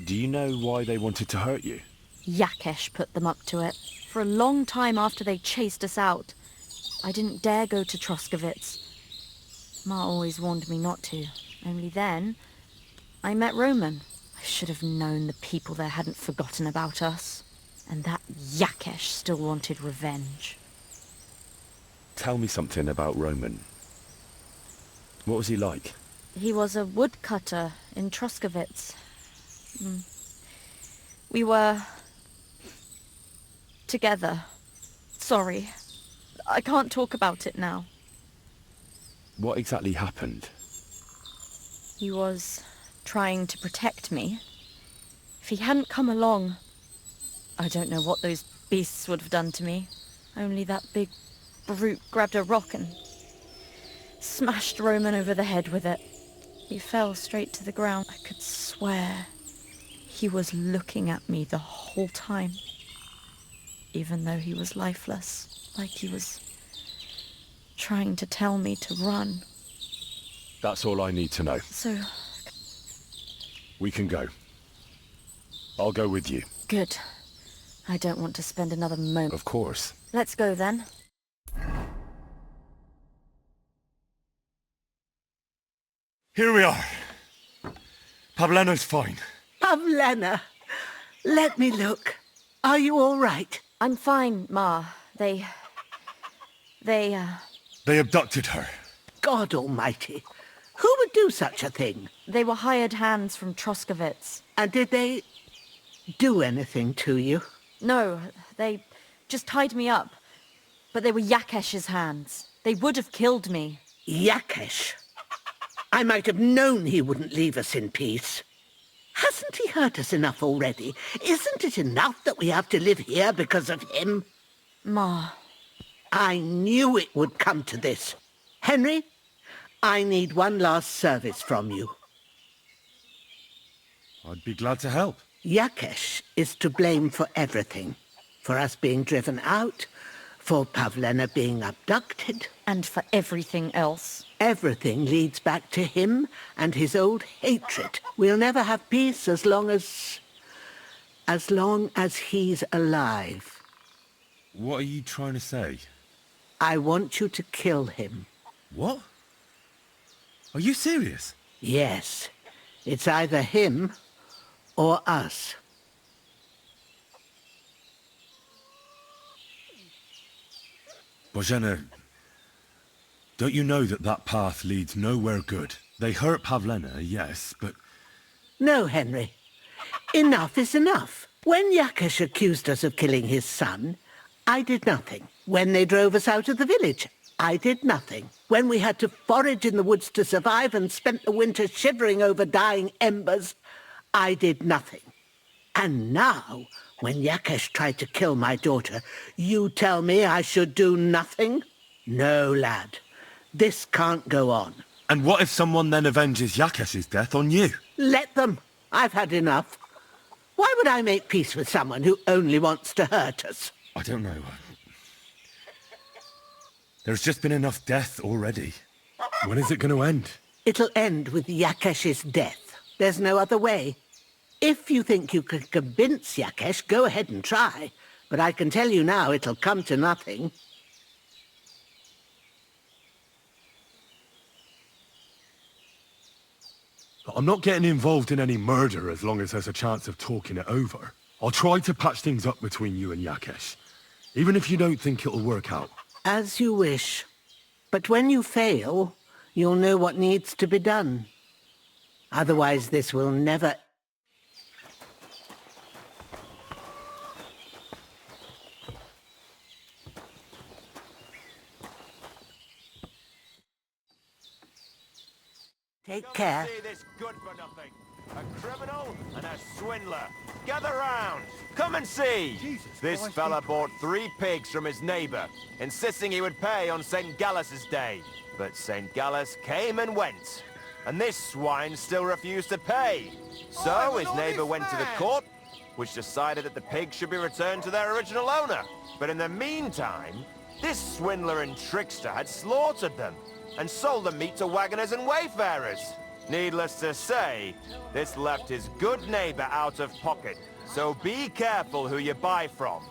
Do you know why they wanted to hurt you? Yakesh put them up to it. For a long time after they chased us out, I didn't dare go to Troskovitz. Ma always warned me not to. Only then, I met Roman. I should have known the people there hadn't forgotten about us. And that Yakesh still wanted revenge. Tell me something about Roman. What was he like? He was a woodcutter in Troskovitz. We were... together. sorry. I can't talk about it now. What exactly happened? He was trying to protect me. If he hadn't come along, I don't know what those beasts would have done to me. Only that big brute grabbed a rock and smashed Roman over the head with it. He fell straight to the ground. I could swear he was looking at me the whole time, even though he was lifeless, like he was trying to tell me to run. That's all I need to know. So, We can go. I'll go with you. good. I don't want to spend another moment. Of course. Let's go then. Here we are. Pavleno's fine. Pavlena, let me look. Are you all right? I'm fine, Ma. They They abducted her. God almighty. Who would do such a thing? They were hired hands from Troskovitz. And did they do anything to you? No, they just tied me up. But they were Yakesh's hands. They would have killed me. Yakesh? I might have known he wouldn't leave us in peace. Hasn't he hurt us enough already? Isn't it enough that we have to live here because of him? Ma. I knew it would come to this. Henry, I need one last service from you. I'd be glad to help. Yakesh is to blame for everything. For us being driven out, for Pavlena being abducted. And for everything else. Everything leads back to him and his old hatred. We'll never have peace as long as he's alive. What are you trying to say? I want you to kill him. What? Are you serious? Yes. It's either him or us. Bozhena, don't you know that that path leads nowhere good? They hurt Pavlena, yes, but... No, Henry. Enough is enough. When Yakesh accused us of killing his son, I did nothing. When they drove us out of the village, I did nothing. When we had to forage in the woods to survive and spent the winter shivering over dying embers, I did nothing. And now, when Yakesh tried to kill my daughter, you tell me I should do nothing? No, lad. This can't go on. And what if someone then avenges Yakesh's death on you? Let them. I've had enough. Why would I make peace with someone who only wants to hurt us? I don't know. There's just been enough death already. When is it going to end? It'll end with Yakesh's death. There's no other way. If you think you can convince Yakesh, go ahead and try. But I can tell you now it'll come to nothing. I'm not getting involved in any murder as long as there's a chance of talking it over. I'll try to patch things up between you and Yakesh, even if you don't think it'll work out. As you wish. But when you fail, you'll know what needs to be done. Otherwise, this will never... Take care. See this good for nothing. A criminal and a swindler. Gather round. Come and see. This fella bought 3 pigs from his neighbor, insisting he would pay on St. Gallus's day. But St. Gallus came and went, and this swine still refused to pay. So his neighbor went to the court, which decided that the pigs should be returned to their original owner. But in the meantime, this swindler and trickster had slaughtered them and sold the meat to wagoners and wayfarers. Needless to say, this left his good neighbor out of pocket. So be careful who you buy from,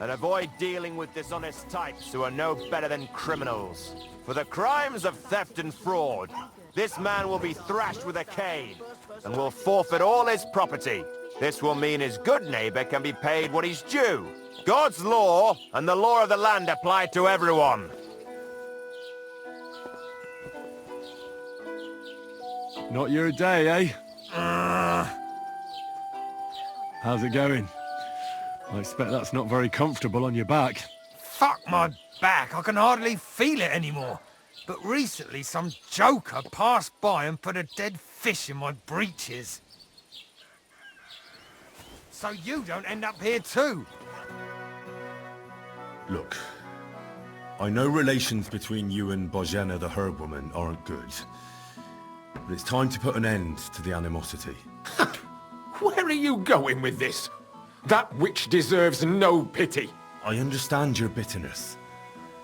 and avoid dealing with dishonest types who are no better than criminals. For the crimes of theft and fraud, this man will be thrashed with a cane, and will forfeit all his property. This will mean his good neighbor can be paid what he's due. God's law and the law of the land apply to everyone. Not your day, eh? How's it going? I expect that's not very comfortable on your back. Fuck my back, I can hardly feel it anymore. But recently some joker passed by and put a dead fish in my breeches. So you don't end up here too. Look, I know relations between you and Bozhena the herb woman aren't good. But it's time to put an end to the animosity. Where are you going with this? That witch deserves no pity. I understand your bitterness,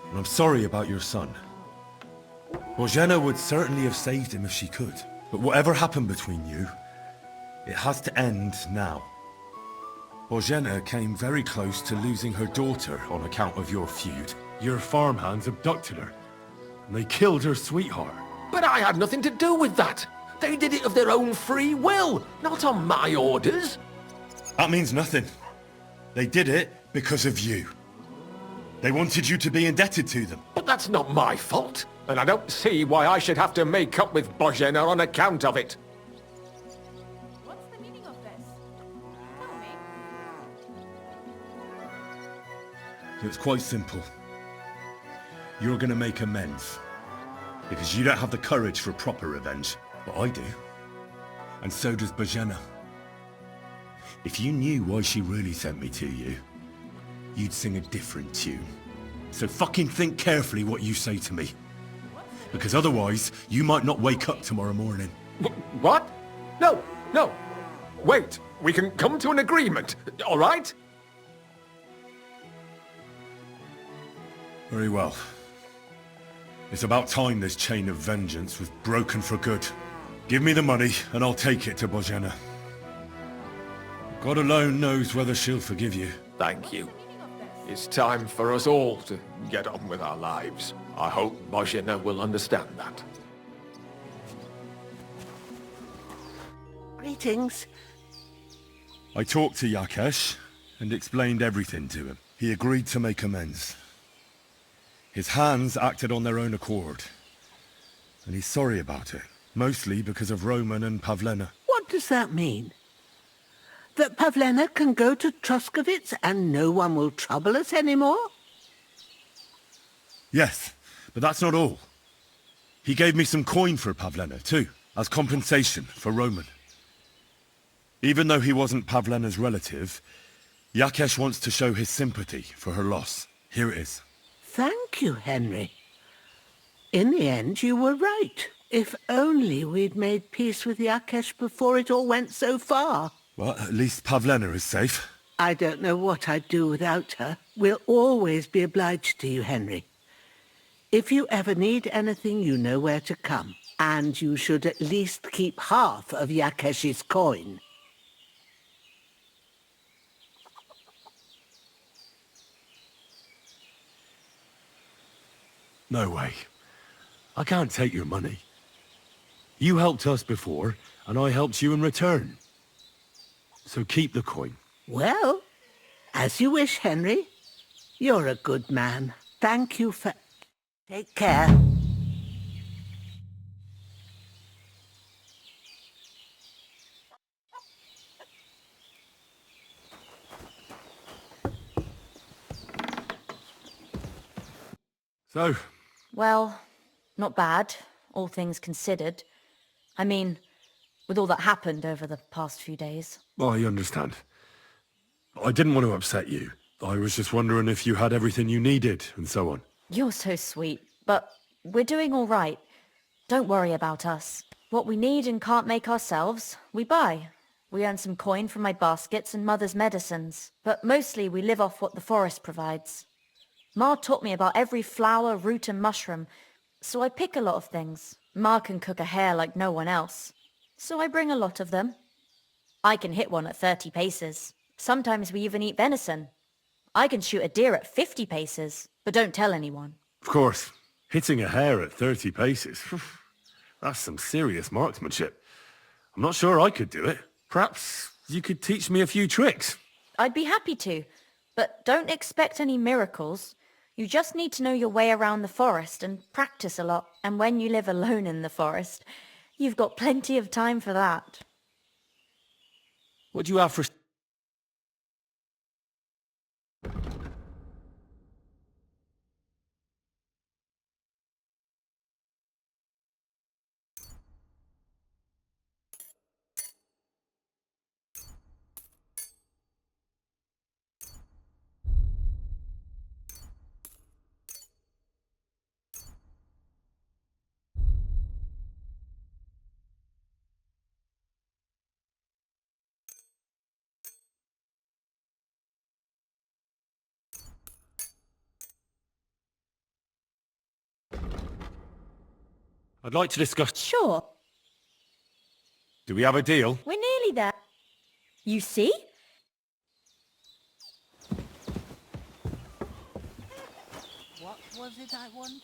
and I'm sorry about your son. Bozhena would certainly have saved him if she could. But whatever happened between you, it has to end now. Bozhena came very close to losing her daughter on account of your feud. Your farmhands abducted her, and they killed her sweetheart. But I had nothing to do with that. They did it of their own free will, not on my orders. That means nothing. They did it because of you. They wanted you to be indebted to them. But that's not my fault, and I don't see why I should have to make up with Bozhena on account of it. What's the meaning of this? Tell me. It's quite simple. You're gonna make amends. Because you don't have the courage for proper revenge. But I do. And so does Bozhena. If you knew why she really sent me to you, you'd sing a different tune. So fucking think carefully what you say to me. Because otherwise, you might not wake up tomorrow morning. What? No, no. Wait, we can come to an agreement, all right? Very well. It's about time this chain of vengeance was broken for good. Give me the money, and I'll take it to Bozhena. God alone knows whether she'll forgive you. Thank you. It's time for us all to get on with our lives. I hope Bozhena will understand that. Greetings. I talked to Yakesh and explained everything to him. He agreed to make amends. His hands acted on their own accord. And he's sorry about it, mostly because of Roman and Pavlena. What does that mean? That Pavlena can go to Truskovitz and no one will trouble us anymore? Yes, but that's not all. He gave me some coin for Pavlena, too, as compensation for Roman. Even though he wasn't Pavlena's relative, Yakesh wants to show his sympathy for her loss. Here it is. Thank you, Henry. In the end, you were right. If only we'd made peace with Yakesh before it all went so far. Well, at least Pavlena is safe. I don't know what I'd do without her. We'll always be obliged to you, Henry. If you ever need anything, you know where to come. And you should at least keep half of Yakesh's coin. No way. I can't take your money. You helped us before, and I helped you in return. So keep the coin. Well, as you wish, Henry. You're a good man. Thank you for... Take care. So? Well, not bad, all things considered. I mean, with all that happened over the past few days. I understand. I didn't want to upset you. I was just wondering if you had everything you needed, and so on. You're so sweet, but we're doing all right. Don't worry about us. What we need and can't make ourselves, we buy. We earn some coin from my baskets and Mother's medicines, but mostly we live off what the forest provides. Ma taught me about every flower, root and mushroom, so I pick a lot of things. Ma can cook a hare like no one else, so I bring a lot of them. I can hit one at 30 paces. Sometimes we even eat venison. I can shoot a deer at 50 paces, but don't tell anyone. Of course, hitting a hare at 30 paces, that's some serious marksmanship. I'm not sure I could do it. Perhaps you could teach me a few tricks. I'd be happy to, but don't expect any miracles. You just need to know your way around the forest and practice a lot. And when you live alone in the forest, you've got plenty of time for that. What do you have for... I'd like to discuss... Sure. Do we have a deal? We're nearly there. You see? What was it I wanted?